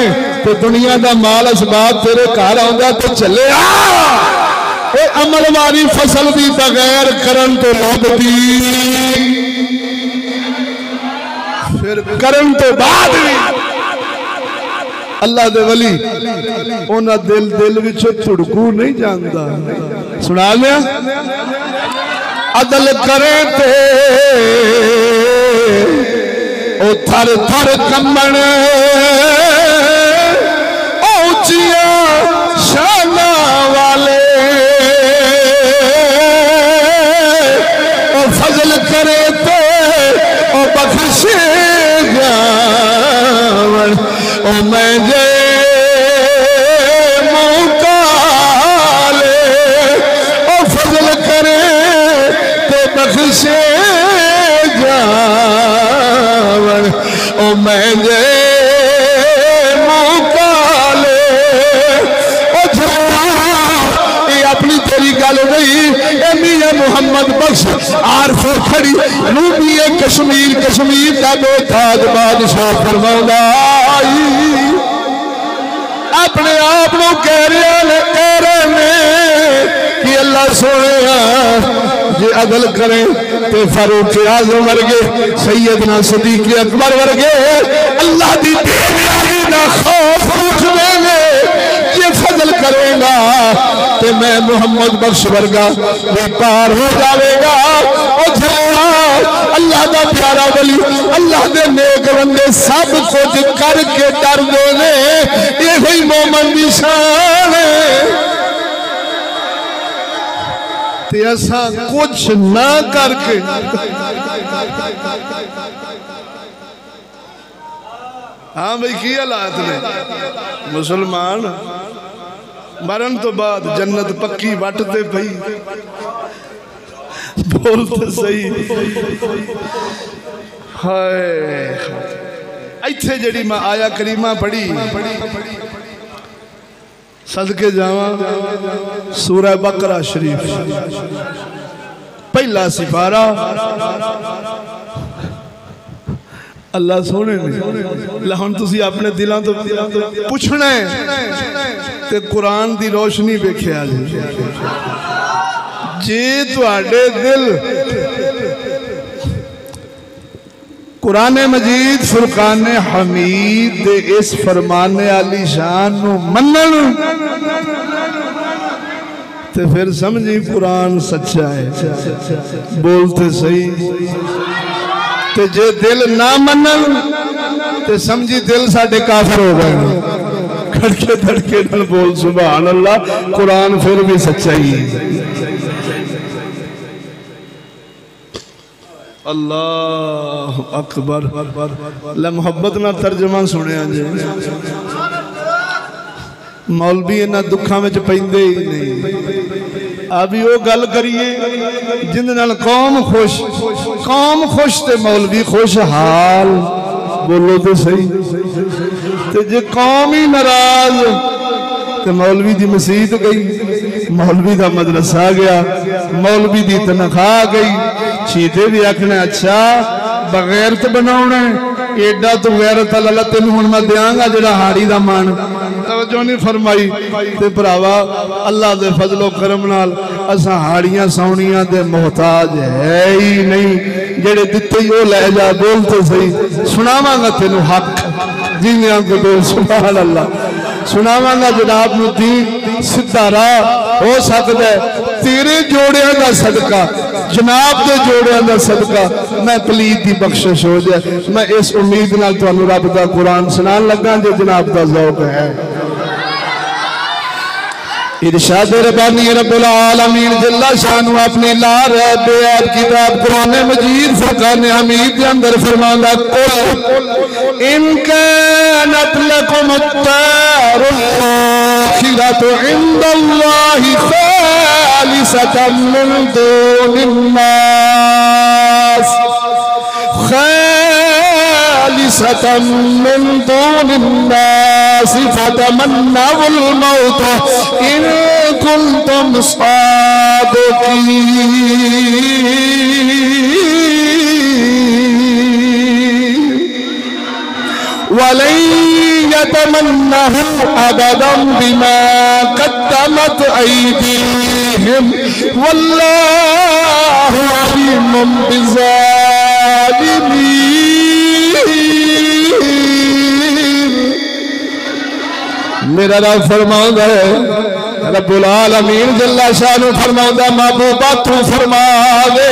तो दुनिया का माल असबाब तेरे घर आउंदा तो चले आ। अमल वाली फसल भी बगैर करन तो लभदी, फिर करन तो बाद भी अल्लाह दे वली उन्हां दिल दिल विचों धुड़कू नहीं जानदा। सुना लिया अदल करे ते ओ थर थर कंबण ऊंचिया शाना वाले, ओ फजल करे ते ओ बख्शे जावन, ओ मैं जे मुँह काले, ओ फजल करे तो बख्शे जावन, ओ मैं जे मुँह काले। ओ ये अपनी तेरी गल नहीं, मियां मुहम्मद बख्श आरफो खड़ी रूबी कश्मीर, कश्मीर का बेताज बादशाह फरमांदा अपने आप को कह रहे कि अल्लाह सोने जे अदल करे तो फारूक आजम वर्गे, सैयदना सदीक अकबर वर्गे अल्लाह की बेबयानी का खौफ रख देंगे। ये फजल करेगा तो मैं मुहम्मद बख्श वर्गा वो पार हो जाएगा। अल्लाह का प्यारा वली, अल्लाह के नेक बंदे सब कुछ करके डर दे, यही मोमन की शान है। ऐसा कुछ ना करके हाँ भाई की हालात ने मुसलमान मरण तो बाद जन्नत पक्की वटते पई, बोलते सही। हाय इत्थे जड़ी मैं आया करीमा पढ़ी सदके जावा सूरह बकरा शरीफ पहला सिपारा अल्लाह सोने ने हुण तुसीं अपने दिलों तो पुछना है ते कुरान की रोशनी वेखिया जे तुहाडे दिल कुरान मजीद फुरकान हमीद दे इस फरमाने आली शान नूं मनन ते फिर समझी कुरान सच्चा है, बोलते सही। ते जे दिल ना मनन ते समझी दिल साडे काफिर हो गए। खड़के धड़के नाल बोल सुभान अल्लाह, कुरान फिर भी सच्चा ही है। अल्लाह अकबर। ला मोहब्बत ना तर्जमा सुनिया जी, मौलवी इन्हां दुखा में पैंदे ही नहीं। अभी वो गल करिए जिंदे नाल कौम खुश ते मौलवी खुश हाल, बोलो तो सही। ते जे कौम ही नाराज तो मौलवी की मसीत गई, मौलवी का मदरसा गया, मौलवी की तनख्वाह गई। शीते भी आखना अच्छा बगैरत बनाना एडा तो गैरत अल्लाह तेन हुण मैं देंगा जरा हाड़ी का मन, तवज्जो नहीं फरमाई। ते भरावा अल्लाह के फजलो करम नाल असां हाड़ियां सौनियां दे मोहताज है ही नहीं, जेड़े दिते ही वो लै जा। बोल तो सही। सुनावांगा तेनू हक जिन्हें को बोल सुभान अल्लाह, सुनावांगा जनाब नूं दीन सीधा राह हो सकता है तेरे जोड़ियां का सदका, जनाब के जोड़ियां का सदका मैं पलीत की बख्शिश हो जाए। मैं इस उम्मीद नाल तुहानू रब दा कुरान सुनान लगा जो जनाब का ज़ौक है। इरशाद रब्बानी रब्बुल आलमीन जल्ला शानु अपनी लार बेअद किताब कुरान मजीद फुरकान हमीद के अंदर फरमांदा कुल इन कानत लकुम अत्तारुल आखिरतु इंदल्लाहि खालिसतम मिन दूनिन नास खालिसतम मिन दूनिन नास फतमन्नवुल मौत इन कुंतुम सादिकीन वलन यतमन्नहु अबदन बिमा कद्दमत अयदीहिम वल्लाहु अलीमुम बिज़ालिमीन। मेरा रब फरमांदा है, रब्बुल आलमीन जल्ला शानु फरमांदा महबूबा तू फरमा दे,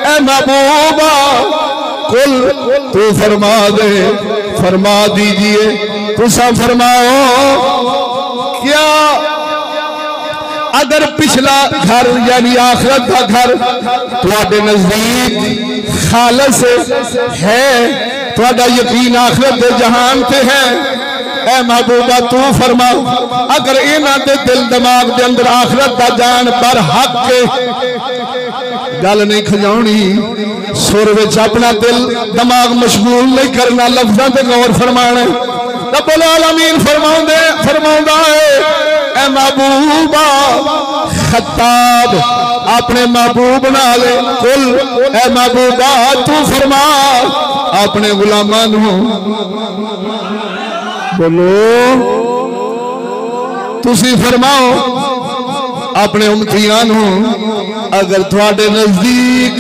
ए महबूबा कुल तू फरमा दे, फरमा दीजिए तुसा फरमाओ क्या अगर पिछला घर यानी आखिरत का घर तुम्हारे नजदीक खालिस है, तुम्हारा यकीन आखिरत के जहान से है, ऐ महबूबा तू फरमा अगर इन्हां दे दिल दिमाग के अंदर आखिरत का जान पर हक के गल नहीं खजाउनी, सुर विच अपना दिल दिमाग मशगूल नहीं करना, लफ्ज़ां ते गौर फरमाना। रब्बुल आलमीन फरमांदा है ऐ महबूबा खत्ताब अपने महबूब नाल कुल ऐ महबूबा तू फरमा अपने गुलामां नूं बोलो तुसी फरमाओ अपने उम्मतियां नूं अगर थोड़े नजदीक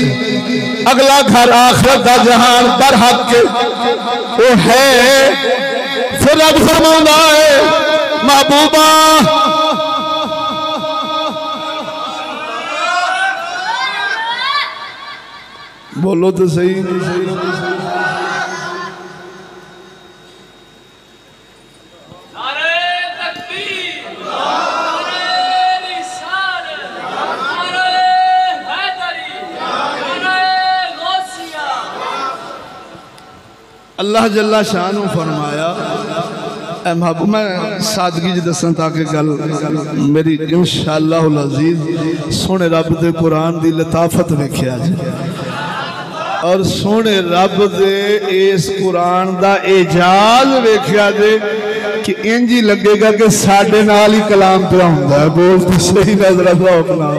अगला घर आखिरत का जहान पर हक वो है, फिर रब फरमांदा है महबूबा बोलो तो सही। अल्लाह जल्ला शान फरमाया ऐ महबूब मैं सादगी दसा ताकि गल मेरी इंशाअल्लाह अज़ीज़ सोने रब दे कुरान दी लताफत वेख्या जे और सोने रब दे इस कुरान दा एजाज वेख्या जे कि इंज ही लगेगा कि साडे नाल ही कलाम पे हुंदा है। बोल तो सही नजर अपना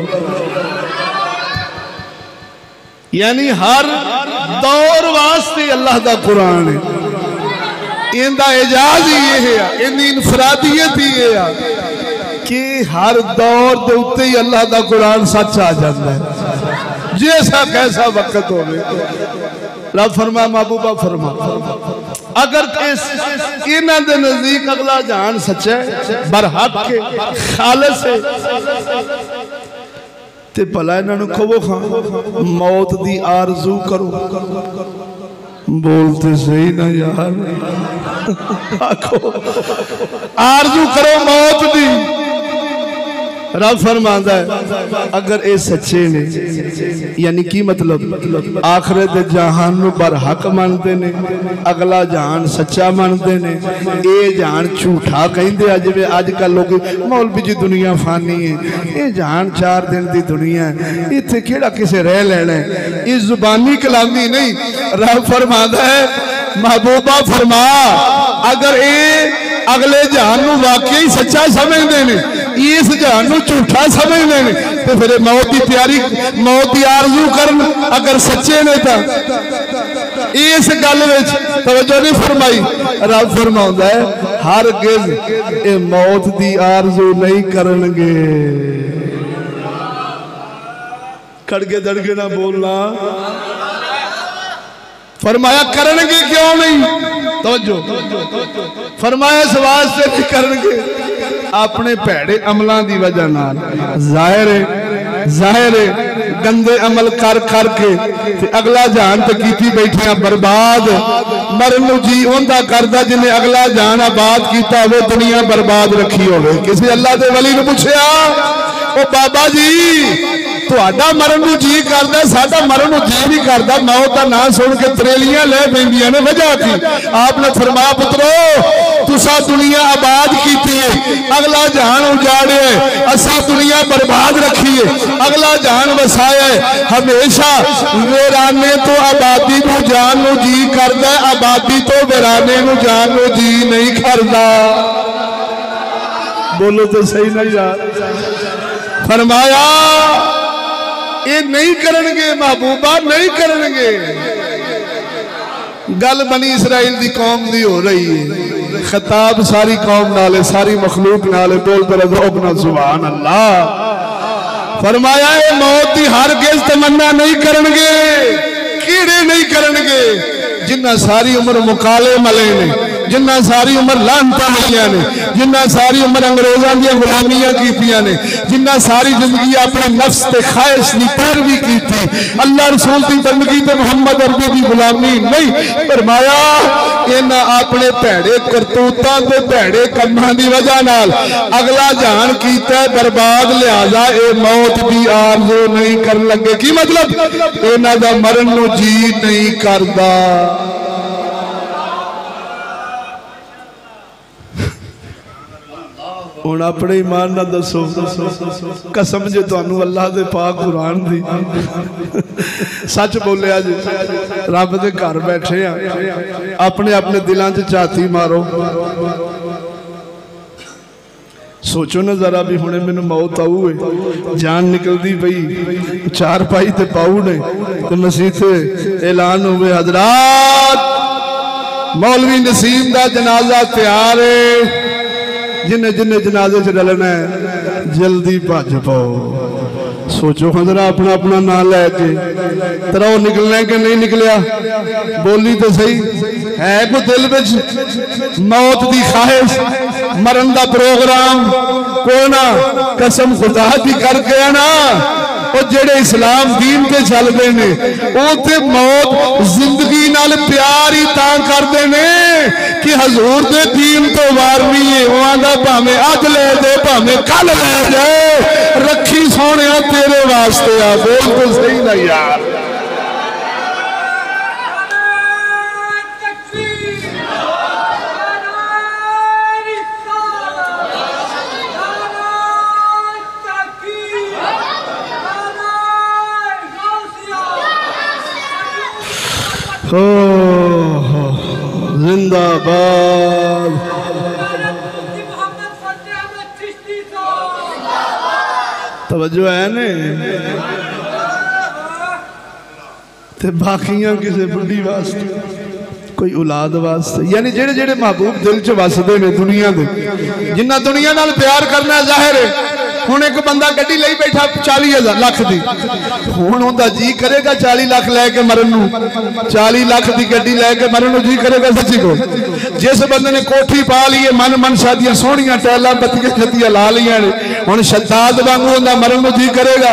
यानी हर दौर वास्ते अल्लाह दा कुरान है, इनका एजाज ही ये है, इनकी इनफरादियत ही ये है कि हर दौर के उत्ते ही अल्लाह दा कुरान सच आ जाता है जैसा कैसा वक्त हो। रब फरमा महबूबा फरमा अगर इन्हां दे नजदीक अगला जहान सच्चा है बरहक के खालिस है ते भला इन्हों खवो खा मौत दी आरजू करो। बोलते सही ना यार आखो आरजू करो मौत दी। रब फरमांदा है अगर ये सच्चे ने यानी की मतलब आखिरत जहान नूं बरहक मानते ने, अगला जहान सच्चा मानते ने, ये जहान झूठा कहिंदे आ जिवें अजकल लोग मौलवी जी दुनिया फानी है, ये जहान 4 दिन की दुनिया है, इत्थे किहड़ा किसे रह लेना है, ये जुबानी कलामी नहीं। रब फरमांदा है महबूबा फरमा अगर ये अगले जहान नूं वाकई सच्चा समझते हैं, इस जहान नूं झूठा समझते हैं, तो फिर मौत की तैयारी मौत की आरजू करन अगर सच्चे ने तो इस गल विच तवज्जो नहीं फरमाई। रब फरमाउंदा है हर गिज ये मौत की आरजू नहीं करनगे। खड़के दड़के ना बोलना फरमाया करनगे क्यों नहीं, तवज्जो फरमाया इस वास्ते नहीं करनगे अपने भैड़े अमलों की वजह नाल। जाहिर है गंदे अमल कर करके ते अगला जान तो कीती बैठे बर्बाद। मरन नूं जी उन्दा करदा जिन्हें अगला जान आबाद कीता होवे, दुनिया बर्बाद रखी होवे। किसी अल्लाह दे वली नूं पुछया, ओ बाबा जी तुहाडा मरन नूं जी करदा, साडा मरन नूं जी नहीं करदा, मौत दा नाम सुन के त्रेलियां लै पैंदियां ने, वजह की? आपने फरमाया पुत्रो तुसा दुनिया आबाद कीती है, अगला जहान उजाड़े, असा दुनिया बर्बाद रखी है, अगला जहान वसाया है। हमेशा वीराने तो आबादी नूं जान नूं जी करदा, आबादी तो वीराने नूं जान नूं जी नहीं करदा। बोलो तो सही ना यार। फरमाया ये नहीं करनगे महबूबा, नहीं करनगे। गल बनी इसराइल दी कौम दी हो रही है, खिताब सारी कौम नाले, सारी मखलूक नाले। बोल अपना सुभान अल्लाह। फरमाया ये मौत की हर गेज तमन्ना नहीं करनगे। कीड़े नहीं करनगे जिन्ना सारी उम्र मुकाले मले ने, जिन्ना सारी उम्र लानता मिलिया ने, जिन्ना सारी उम्र अंग्रेजों दी गुलामियां कीतियां ने, जिन्ना सारी जिंदगी अपने नफ्स ते ख्वाहिश की पैरवी की थी, अल्लाह रसूल की बंदगी ते मुहम्मद अरबी की गुलामी नहीं। फरमाया इन्हां अपने भैड़े करतूतां ते भैड़े कम्मां दी वजह नाल अगला जहान कीता बर्बाद, लिहाजा ए मौत की आरज़ू नहीं करन लगे। की मतलब? इन्हां दा मरन नूं जी नहीं करदा। हुण अपने ईमान ना दसो, कसम जे तुहानू अल्लाह दे पाक कुरान दी सच बोलिया जी। रब दे घर बैठे आ, अपने अपने दिलों च झाती मारो, सोचो ना जरा भी हुणे मैनू मौत आऊ है, जान निकलती पई, चार पाई ते पाऊ ने तो मसीह ऐलान हुए हजरात मौलवी नसीम दा जनाजा तैयार है, जिन्हें जिन्हें जनाजे च रलना है जल्दी भज पाओ। सोचो हजरा अपना अपना नाम लैके तेरा निकलना है कि नहीं निकलिया? बोली तो सही है को दिल विच मौत की ख्वाहिश, मरन का प्रोग्राम को ना कसम खुदा की करके आना। और जेड़े इस्लाम दीन के चलते ने उते मौत जिंदगी नाल प्यार ही तां करते ने कि हजूर दे दीन तो वारनी है, वहां भावें अज ले दे भावें कल ले जाए, रखी सोने तेरे वास्ते आ। बोल तो सही ना यार। जिंदाबाद। तवज्जो है ने ते बाकियां किसी बुढ़ी वास्ते, कोई औलाद वास्ते, यानी जेड़े जेड़े महबूब दिल च वसदे ने दुनिया दे, जिन्ना दुनिया नाल प्यार करना जाहिर है। हुण एक बंदा गड्डी ले बैठा 40 लाख दी, हुण उहदा जी करेगा 40 लाख लैके मरन नूं, 40 लाख की गड्डी लैके मरन नूं जी करेगा सच्ची को? जिस बंदे ने कोठी पा ली है, मन मनसा दियां सोहणियां टैलां बत्तियां छत्तियां ला लियां ने, हुण शद्दाद वांगू उहदा मरन नूं जी करेगा?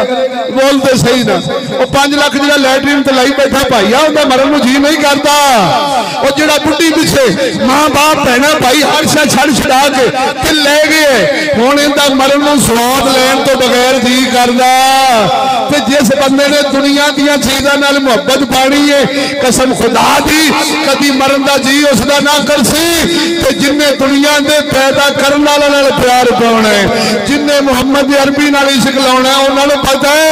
बोलते सही ना। वो 5 लाख जिहड़ा लैटरीन ते लाई बैठा भाईया उहदा मरन नूं जी नहीं करदा। और जिहड़ा बुढ़ी पिछे मां बाप भैणां भाई हर शा छड़ छड़ा के ते ले गए, हुण इहदा मरन नूं स्वाद लैण तो बगैर जी करदा। ते जिस बंदे ने दुनिया दियां चीज़ां नाल मुहब्बत पानी है, कसम खुदा दी कदी मरन दा जी उसदा ना करसी। ते जिन्हें दुनिया दे पैदा करन वाले नाल प्यार पाउणा है, जिन्हें मुहम्मद अरबी नाल इश्क लाउणा है, उन्हां नूं पता है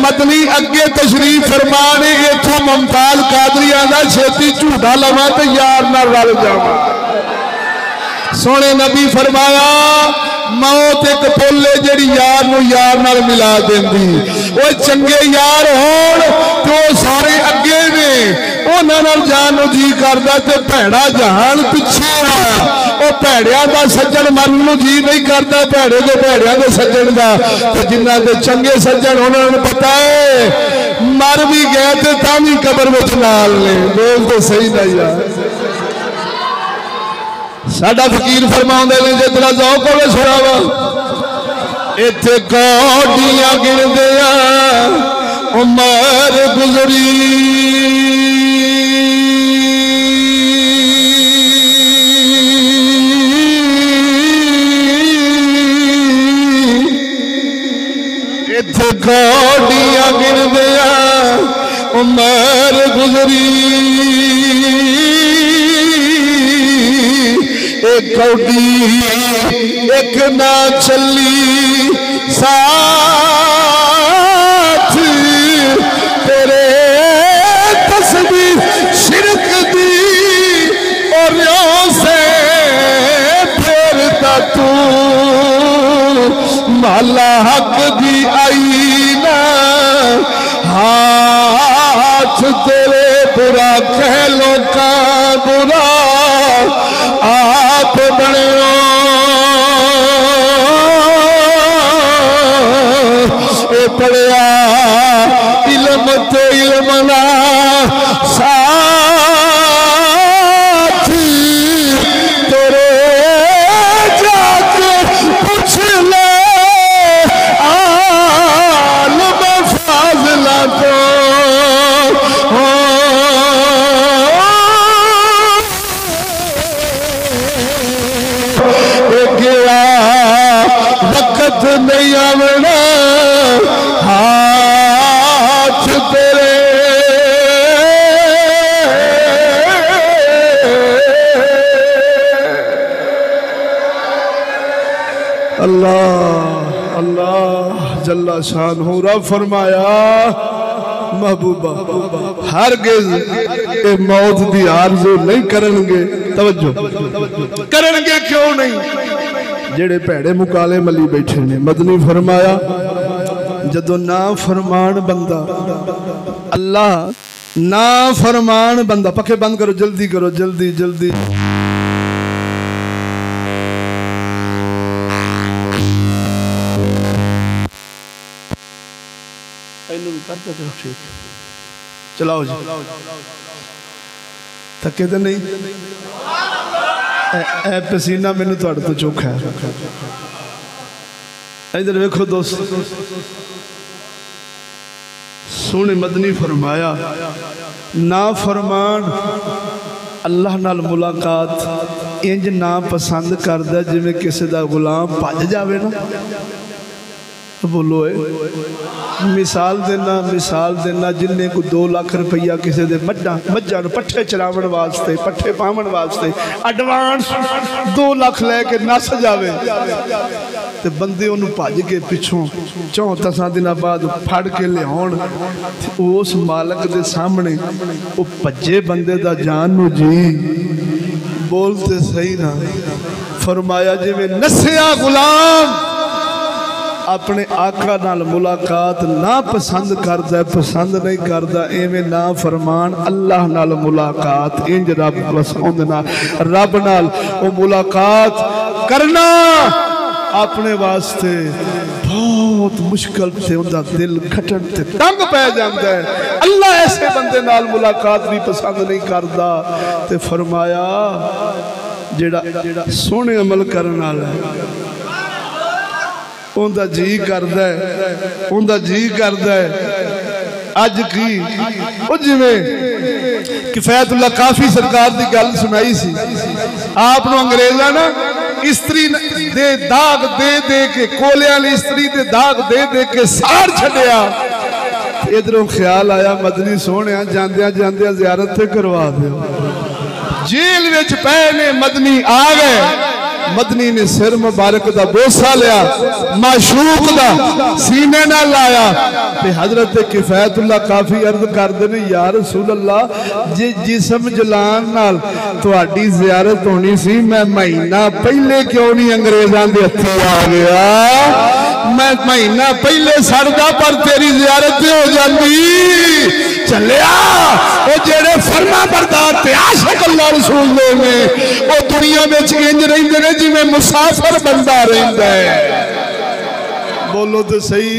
मदनी अगे तशरीफ फरमाने इत्थों मुमताज कादरिया दा छेती झूठा लवां ते यार नाल रल जावां। सोने नबी फरमाया मौत एक पुल है जिहड़ी यार नूं यार नाल मिला देंदी। वो चंगे यार होण तो सारे अगे ने, उन्हां नाल जान नूं जी करदा ते भैड़ा जहान पिछे आ। वो भैड़ियां दा सज्जन मरन नूं जी नहीं करदा, भैड़े दे भैड़ियां दे सज्जन दा। ते जिन्हां दे चंगे सज्जन उन्हां नूं पता है मर भी गए ते तां भी कबर विच नाल ने। बोल तो सही ना यार। साडा फकीर फरमाउंदे ने जे तेरा ज़ौक़ होवे सुणावा, इत्थे कौडियां गिणदे आ उमर गुजरी इत्थे कौड़ियां गिनदिया उमर गुजरी एक कौड़ी एक ना चली साथ तेरे तस्वीर शिरक दी और से फेरता तू माला हक दी आई ना हाथ तेरे बुरा कह लो का बुरा आप बने पढ़िया इल्म तो इल्म ना साथ तेरे जाके पूछ ले आलम फाज़ला को गया वक्त नहीं आवना हाथ तेरे अल्लाह अल्लाह जल्ला शानहू रब फरमाया महबूबा हरगिज़ ए मौत दी आरज़ू नहीं करनगे तवज्जो करनगे क्यों नहीं जेड़े भैड़े मुकाले मली बैठे ने मदनी फरमाया जदों ना फरमान बंदा अल्लाह ना फरमान बंदा पखे बंद करो जल्दी जल्दी चलाओ जी थके तो नहीं ए पसीना मैनू तुहाडे तो चोखा है इधर वेखो दोस्त सोने मदनी फरमाया ना फरमान अल्लाह नाल मुलाकात इंज ना पसंद करदा जिवें किसी दा गुलाम भज जावे ना बोलो मिसाल देना जिन्ने को 2 लाख रुपया किसी दे मज्जां पट्ठे चरावन वास्ते पट्ठे पावन वास्ते एडवांस 2 लाख लैके नस जावे ते बंदे उन्होंने भज के पिछों 4-10 दिन बाद फड़ के लियाउण उस मालक दे सामने वो भज्जे बंदे दा जान नू जी बोलते सही ना फरमाया जिवें नसिया गुलाम अपने आका नाल मुलाकात ना पसंद करदा पसंद नहीं करदा एवें ना फरमान अल्लाह नाल मुलाकात इंज रब पसंद ना रब नाल वो मुलाकात करना अपने वास्ते बहुत मुश्किल से उनका दिल खटन ते तंग पै जाता है अल्लाह ऐसे बंदे नाल मुलाकात भी पसंद नहीं करदा ते फरमाया जेड़ा सोहने अमल करन वाला है उनका जी करदा है अज की जिवें किफायतुल्लाह काफी सरकार की गल सुनाई सी आप अंग्रेजा ना स्त्री दे दाग दे के कोले वाली स्त्री दे दाग दे के सार छड्या इधरों ख्याल आया मदनी सोहणिया जांदिया जांदिया ज़ियारत ते करवा दो जेल विच पै ने मदनी आ गए मदनी ने सिर मुबारक दा बोसा लिया माशूक दा सीने नाल लाया ते हजरत किफायतुल्लाह काफी अर्ज करदे ने या रसूल अल्लाह जे जिस्म जलान नाल तुहाडी ज़ियारत होनी सी मैं महीना पहले क्यों नहीं अंग्रेज़ां दे हत्थों आ गया मैं महीना पहले सड़दा पर तेरी ज़ियारत हो जाती चलिया वो जेड़े फरमा बरदार ते आशिक अल्लाह रसूल ने वो दुनिया में इंज रहिंदे ने जिवें मुसाफिर बंदा रहिंदा है बोलो तो सही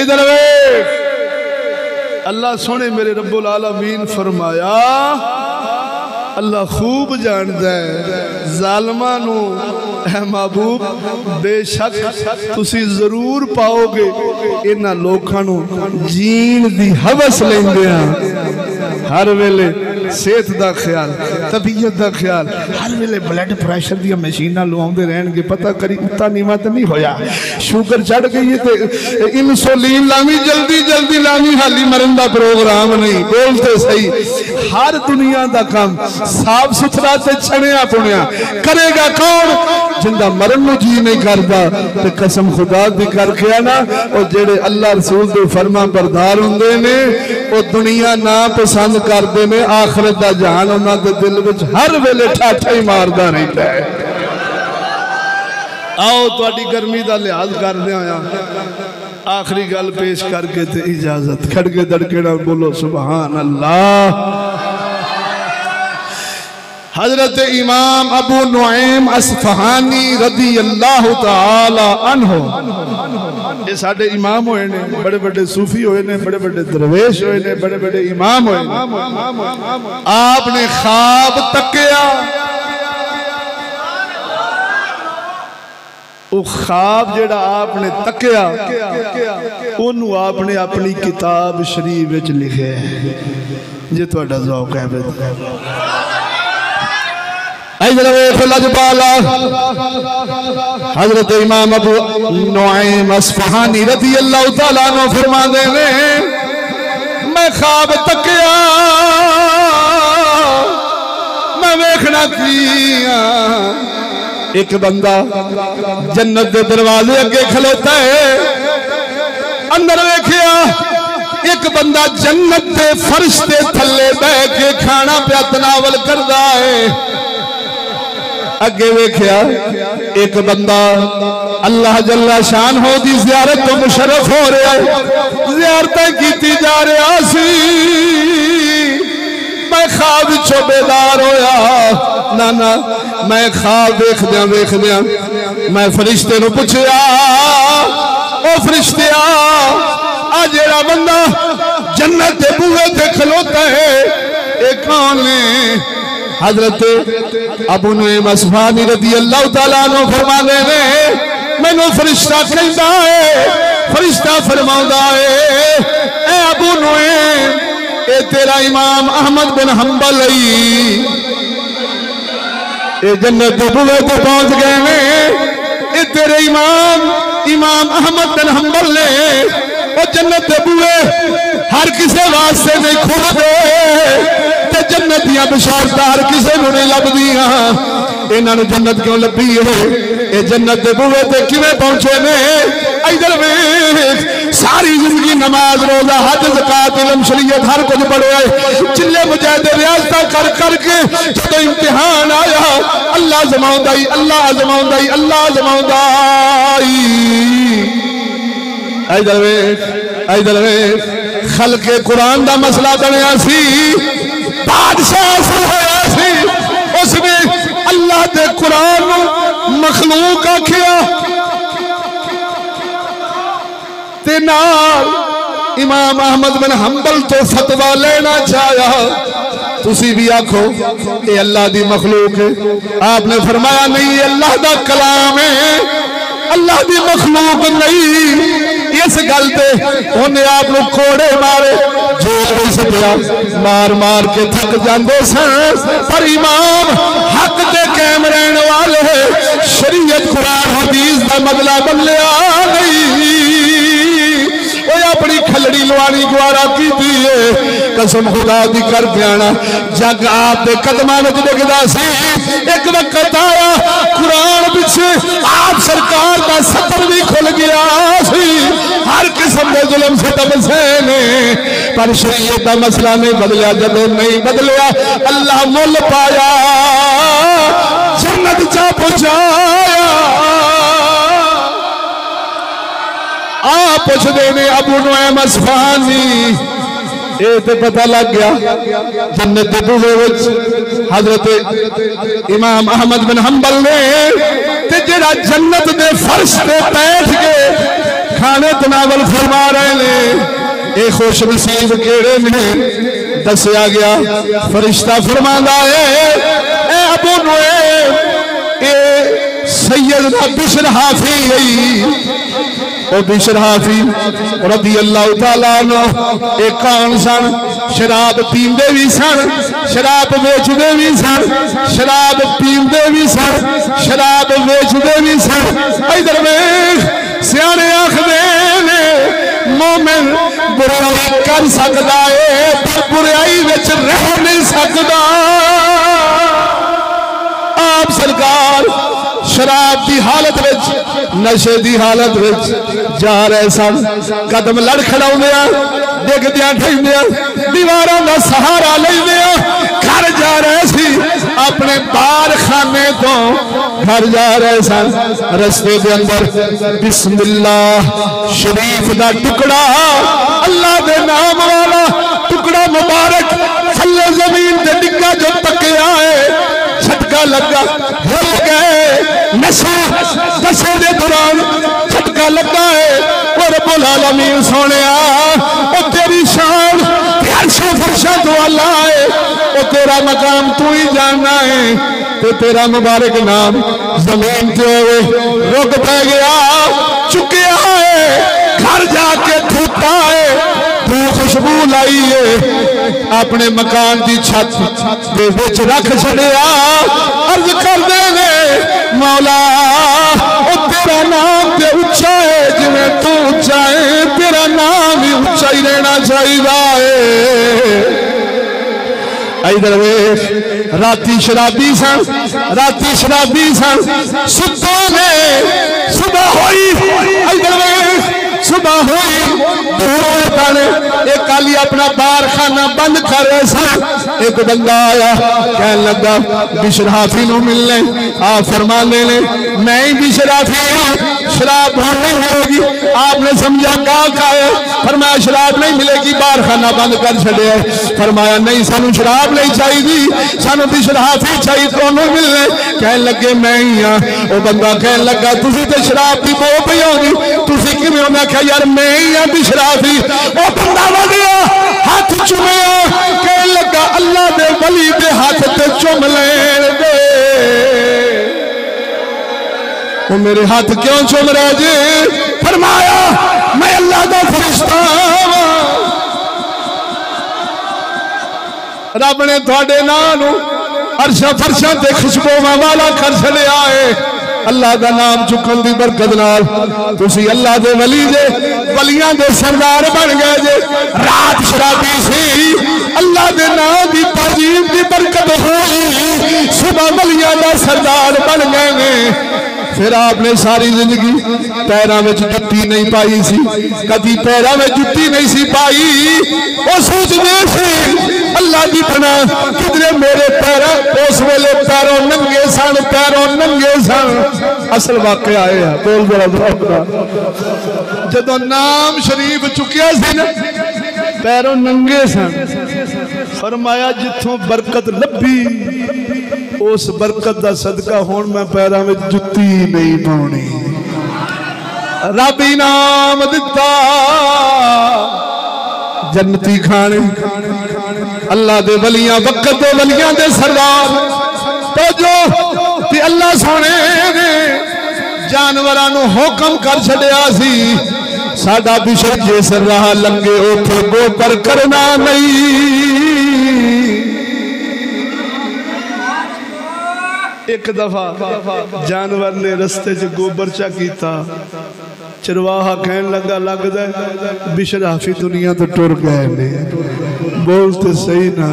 इधर अल्लाह सोने मेरे रब्बुल आलमीन फरमाया अल्लाह खूब जानता है जालमा नू महबूब बेशक तुसी जरूर पाओगे इन्हां लोकां नू जीण दी हवस लेंदे हर वेले सेहत का ख्याल तबीयत का ख्याल हर वेले ब्लड प्रेशर दी मशीनां लवाउंदे रहणगे पता करी उत्ता नीवा तो नहीं होया शुगर चढ़ गई है तो इंसुलिन लावी जल्दी जल्दी लावी हाली मरन का प्रोग्राम नहीं बोलते सही हर दुनिया का काम साफ सुथरा ते छणिया पुणिया करेगा कौन जिंदा मरन नूं जी नहीं करता ते कसम खुदा दी करके ना और जेड़े अल्लाह रसूल दे फरमा बरदार हुंदे ने वो दुनिया ना पसंद करते ने आखिरत दा जहान उन्हां दे दिल विच हर वेले ठाठा ही मारदा रहता है। आओ तुहाडी गर्मी दा लिहाज करदे होया आखिरी गल पेश करके ते इजाजत खड़के दड़के नाल बोलो सुभान अल्लाह। हजरत इमाम अबू नुएम अस्फहानी रदी अल्लाह तआला अन्हु ये साडे इमाम होए ने बड़े बड़े सूफी होए ने बड़े बड़े दरवेश होए ने बड़े बड़े इमाम होए ने आपने ख्वाब तकिया वो ख्वाब जेड़ा आपने तकिया ओनू आपने अपनी किताब शरीफ विच लिखिया जे तुहाडा ज़ौक है हजरत इमाम अबू नुएम अस्फहानी रज़ी अल्लाह तआला अन्हु फरमाते ने मैं ख्वाब तकिया मैं वेखना किया एक बंदा जन्नत के दरवाजे अगे खलोता है अंदर वेखिया एक बंदा जन्नत के फर्श के थले बह के खाना पिया तनावल करता है अगे वेख्या एक बंदा अल्लाह जल्ला शान हो दी ज़ियारत तो मुशर्रफ हो रहा है ज़ियारत की जा रहा सी मैं ख्वाब चो बेदार होया ना ना मैं ख्वाब देखद्या मैं फरिश्ते नू पूछया ओ फरिश्तिया आ जेड़ा बंदा जन्नत दे बूहे ते खलोता है ये कौन है हजरत अबू नुएम अस्फहानी रज़ी अल्लाह तआला अन्हु फरमाते ने मैनू फरिश्ता कहता है फरिश्ता फरमाता है ए अबू नुएम ए तेरा इमाम अहमद बिन हंबल ये जन्नत के बूहे पे पहुंच गए ने ये तेरे इमाम अहमद बिन हंबल ने वो जन्नत के बूहे हर किसी वास्ते नहीं खुलते जन्नत दियां बशारत हर किसी को नहीं लभदियां इन्हां जन्नत क्यों लभी है ये जन्नत के बूहे ते किवें पहुंचे ने इधर वेख सारी जिंदगी नमाज रोजा हज ज़कात इल्म शरीयत हर कुछ पढ़े चिल्ले मुजाहिद रियासत कर करके जब इम्तिहान आया अल्लाह आज़माउंदा ही अल्लाह आज़माउंदा ही अल्लाह आज़माउंदा इधर वेख खल्के कुरान दा मसला बनया सी बादशाह उसने अल्लाह के कुरान मखलूक आखिया ते नाल इमाम अहमद बिन हंबल तो फतवा लेना चाहा तुसी भी आखो ये अल्लाह दी मखलूक है आपने फरमाया नहीं ये अल्लाह दा कलाम है अल्लाह दी मखलूक नहीं इस गल ते उन्हें आप लोग कोड़े मारे जो नहीं सकिया मार मार के थक जाते सन पर इमाम हक दे कायम रहने वाले शरीयत कुरान हदीस का बदला बदलिया नहीं अपनी खलड़ी लवानी गुआरा की कसम खुदा दी कर प्याना जग आप दे कदमां विच डिगदा सी एक वक्त आया कुरान पिछे आप सरकार का सतर भी खुल गया सी हर किस्म के जुल्म से तबसे ने पर शरीयत का मसला नहीं बदलिया जब नहीं बदलिया अल्लाह मुल पाया जन्नत चा पहुंचाया आ पुछदे ने अबू नुएम अस्फहानी ये तो पता लग गया जन्नत के बूहे विच हजरत इमाम अहमद बिन हंबल ने ते जेड़ा जन्नत दे फर्श पे बैठ के खाने तनावल फरमा रहे ने ये खुश नसीब केड़े ने दसिया गया फरिश्ता फरमांदा है ए अबू नुएम ए सैयदना बिशर हाफी बिशर हाफी रज़ी अल्लाह तआला अन्हु एक कौन सन शराब पींदे भी सन शराब बेचते भी सन शराब पींदे भी सन शराब बेचते भी सन। इधर वेख सियाने आखदे ने मोमिन बुराई कर सकता है पर बुराई विच रह नहीं सकता। आप सरकार शराब की हालत विच नशे की हालत विच जा रहे सन कदम लड़खड़ाउंदियां डिगदियां ठहिंदियां दीवारां दा सहारा लैंदियां घर जा रहे सी अपने बार खाने तो घर जा रहे सन। रस्ते के अंदर बिस्मिल्लाह शरीफ दा टुकड़ा अल्लाह दे नाम वाला टुकड़ा मुबारक थल्ले जमीन ते डिग्गा जो तकिया है झटका लगा हिल गए नशा नशे के दौरान झटका लगा है और रब्बुल आलमीन सोनिया ओ तेरी शान फर्शा फर्शा तो अल्लाह है ओ तेरा मकाम तू ही जानना है तो तेरा मुबारक नाम जमीन ते रुक पै गया चुकिया है घर जाके थूता है तू खुशबू लाई है अपने मकान की छत के विच रख छड़िया अर्ज कर दे मौला ओ तेरा नाम ते उच्चा है जिवें तू उच्चा है तेरा नाम ही उच्चा ही रहना चाहिए। इधर वेख राती शराबी सन सुतो ने सुबह हुई इधर वेख सुबह हुई एक काली अपना बार खाना बंद कर रहे सन एक बंदा आया कह लगा बिशर हाफी नूं मिलने आ फरमा लेने मैं ही बिशर हाफी हूं शराब नहीं मिलेगी। आपने समझा का है फरमाया शराब नहीं मिलेगी बार खाना बंद कर छड़िया फरमाया नहीं सानू शराब नहीं चाहिए सानू बिशर हाफी चाहिए कौनों मिलने कह लगे मैं ही हाँ। वो बंदा कह लगा तुसी तो शराब की बो पई होगी तुसी किवें होना क्या यार मैं ही हाँ बिशर हाफी। वो बंदा वधिया हाथ चुमिया कह लगा अल्लाह दे वली दे हाथ ते चुम लेन दे वो मेरे हाथ क्यों चुम रहे जी फरमाया मैं अल्लाह दा फरिश्ता रब ने थोड़े नाम अरशा फरशा ते खुशबूवां वाला कर छड़िया है अल्लाह का नाम चुकन की बरकत नाल तुसी अल्लाह दे वली जे वलियां दे सरदार बन गए जे। रात शराबी सी अल्लाह दे नाम की ताजीम की बरकत हुई सुबह वलियां दा सरदार बन गए ने। फिर आपने सारी जिंदगी पैरों में जुत्ती नहीं पाई सी कभी पैरों में जुत्ती नहीं सी पाई वो सोचते थे अल्लाह की बना किधरे मेरे पैर उस वेले पैरों नंगे सन असल वाकया आए बोल जरा जदों नाम शरीफ चुकिया सी ना पैरों नंगे सन फरमाया जिथों बरकत लभी उस बरकत का सदका हुण मैं पैरों में जुत्ती नहीं पाउणी रब इनाम दिता जन्नती खाने अल्लाह दे वलियां वक्त दे वलियां दे सरदार तो जो ते अल्लाह सोने ने जानवरां नूं हुक्म कर छड़िया सी साडा बिशर जिस राह लंघे उथे गोबर करना नहीं। एक दफा जानवर ने रस्ते च गोबर चा कीता चरवाहा कहन लगा लगदा बिशर हाफी दुनिया तो टुर गए ने बोलते सही ना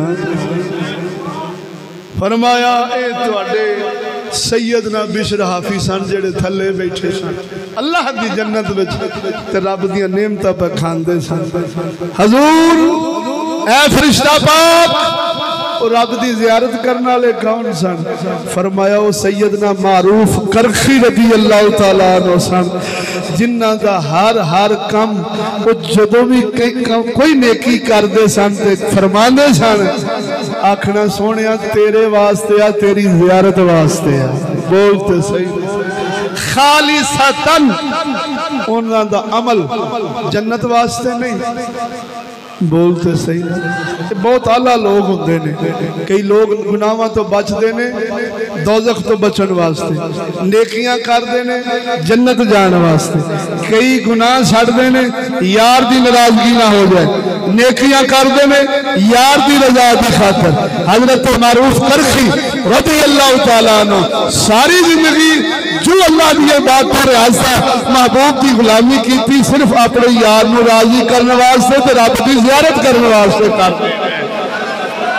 फरमाया ए तुहाडे सैयदना बिशर हाफी सन जेड़े थले बैठे सन अल्लाह दी जन्नत विच ते रब दी नेमतां पे खांदे सन। हजूर ए फरिश्ता पाक और रब की जियारत करने वाले कौन सन फरमाया वो सैयदना मारूफ करखी रज़ी अल्लाह तआला अन्हु सन जिन्हां दा हर कम वो जदों भी कोई नेकी करते सन ते फरमांदे सन आखना सोहणिया तेरे वास्ते आ तेरी जियारत वास्ते आ बोलते सही खालिसतन उन्हां दा अमल जन्नत वास्ते नहीं बोलते सही ना। बहुत आला लोग होंगे ने, कई लोग गुनाहों तो बचते ने दोजख तो बचन वास्ते, नेकियां करते ने जन्नत जाने वास्ते, कई गुनाह छड्डदे ने यार दी नाराजगी ना हो जाए, नेकियां करते ने यार दी रजा की खातर। हजरत मारूफ करखी रज़ी अल्लाह तआला अन्हु सारी जिंदगी जो अल्लाह की बात पर महबूब की गुलामी की सिर्फ अपने यार नू राजी करने वास्ते ते रब की ज़ियारत करने वास्ते करते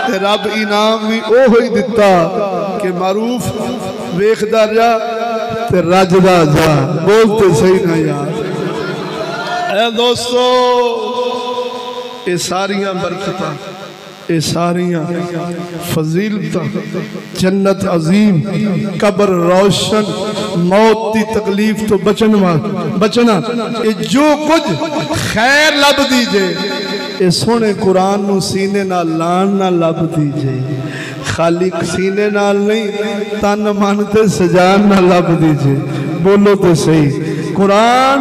ते रब इनाम भी ओही दिता कि मारूफ वेखदा जा ते रजदा जा। बोलते सही ना यार। ए दोस्तों ये सारियां बरकतां, ये सारियां फजीलतां, जन्नत अजीम, कब्र रोशन, मौत की तकलीफ तो बचना, ये जो कुछ खैर लब दीजे ये सोने कुरान नू सीने नाल लान ना लब दीजे। खाली सीने नाल नहीं तन मन ते सजान ना लब दीजे। बोलो तो सही। कुरान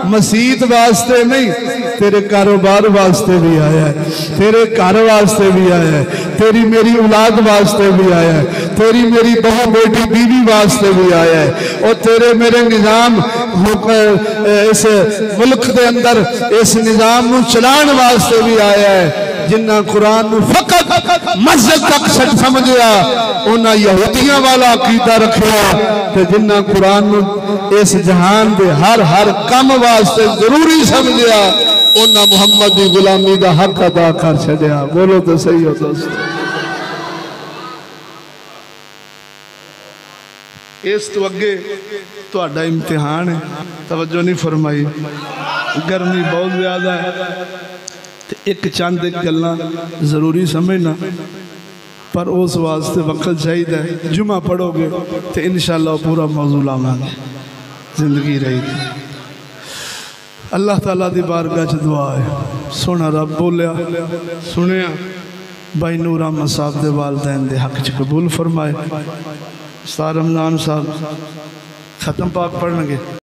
मसीत वास्ते नहीं तेरे कारोबार वास्ते भी आया है, तेरे घर वास्ते भी आया है, तेरी मेरी औलाद वास्ते भी आया है, तेरी मेरी बहू बेटी बीवी वास्ते भी आया है, और तेरे मेरे निजाम इस मुल्क के अंदर इस निजाम को चलाने वास्ते भी आया है। जिन्ना कुरान को फकत मस्जिद तक समझिया उन्हें यहूदियों वाला अकीदा रखा, तो जिन्ना कुरान को इस जहान के हर हर काम वास्ते जरूरी समझिया उन्हें मुहम्मद की गुलामी का हक अदा कर छड़िया। बोलो तो सही हो दोस्तों। इस तो अगे तुहाडा इम्तिहान है, तवज्जो नहीं फरमाई। गर्मी बहुत ज्यादा है, एक चंद एक गल्लां जरूरी समझना, पर उस वास्ते वक्त चाहिए। जुमा पढ़ोगे तो इंशाअल्लाह पूरा मौजू लावांगे, जिंदगी रहेगी। अल्लाह ताला दी बारगाह च दुआ है, सोना रब बोलिया सुनिया भाई नूर अहमद साहब के वालदैन के हक च कबूल फरमाए। उस्ताद रमजान साहब खत्म पाक पढ़नगे।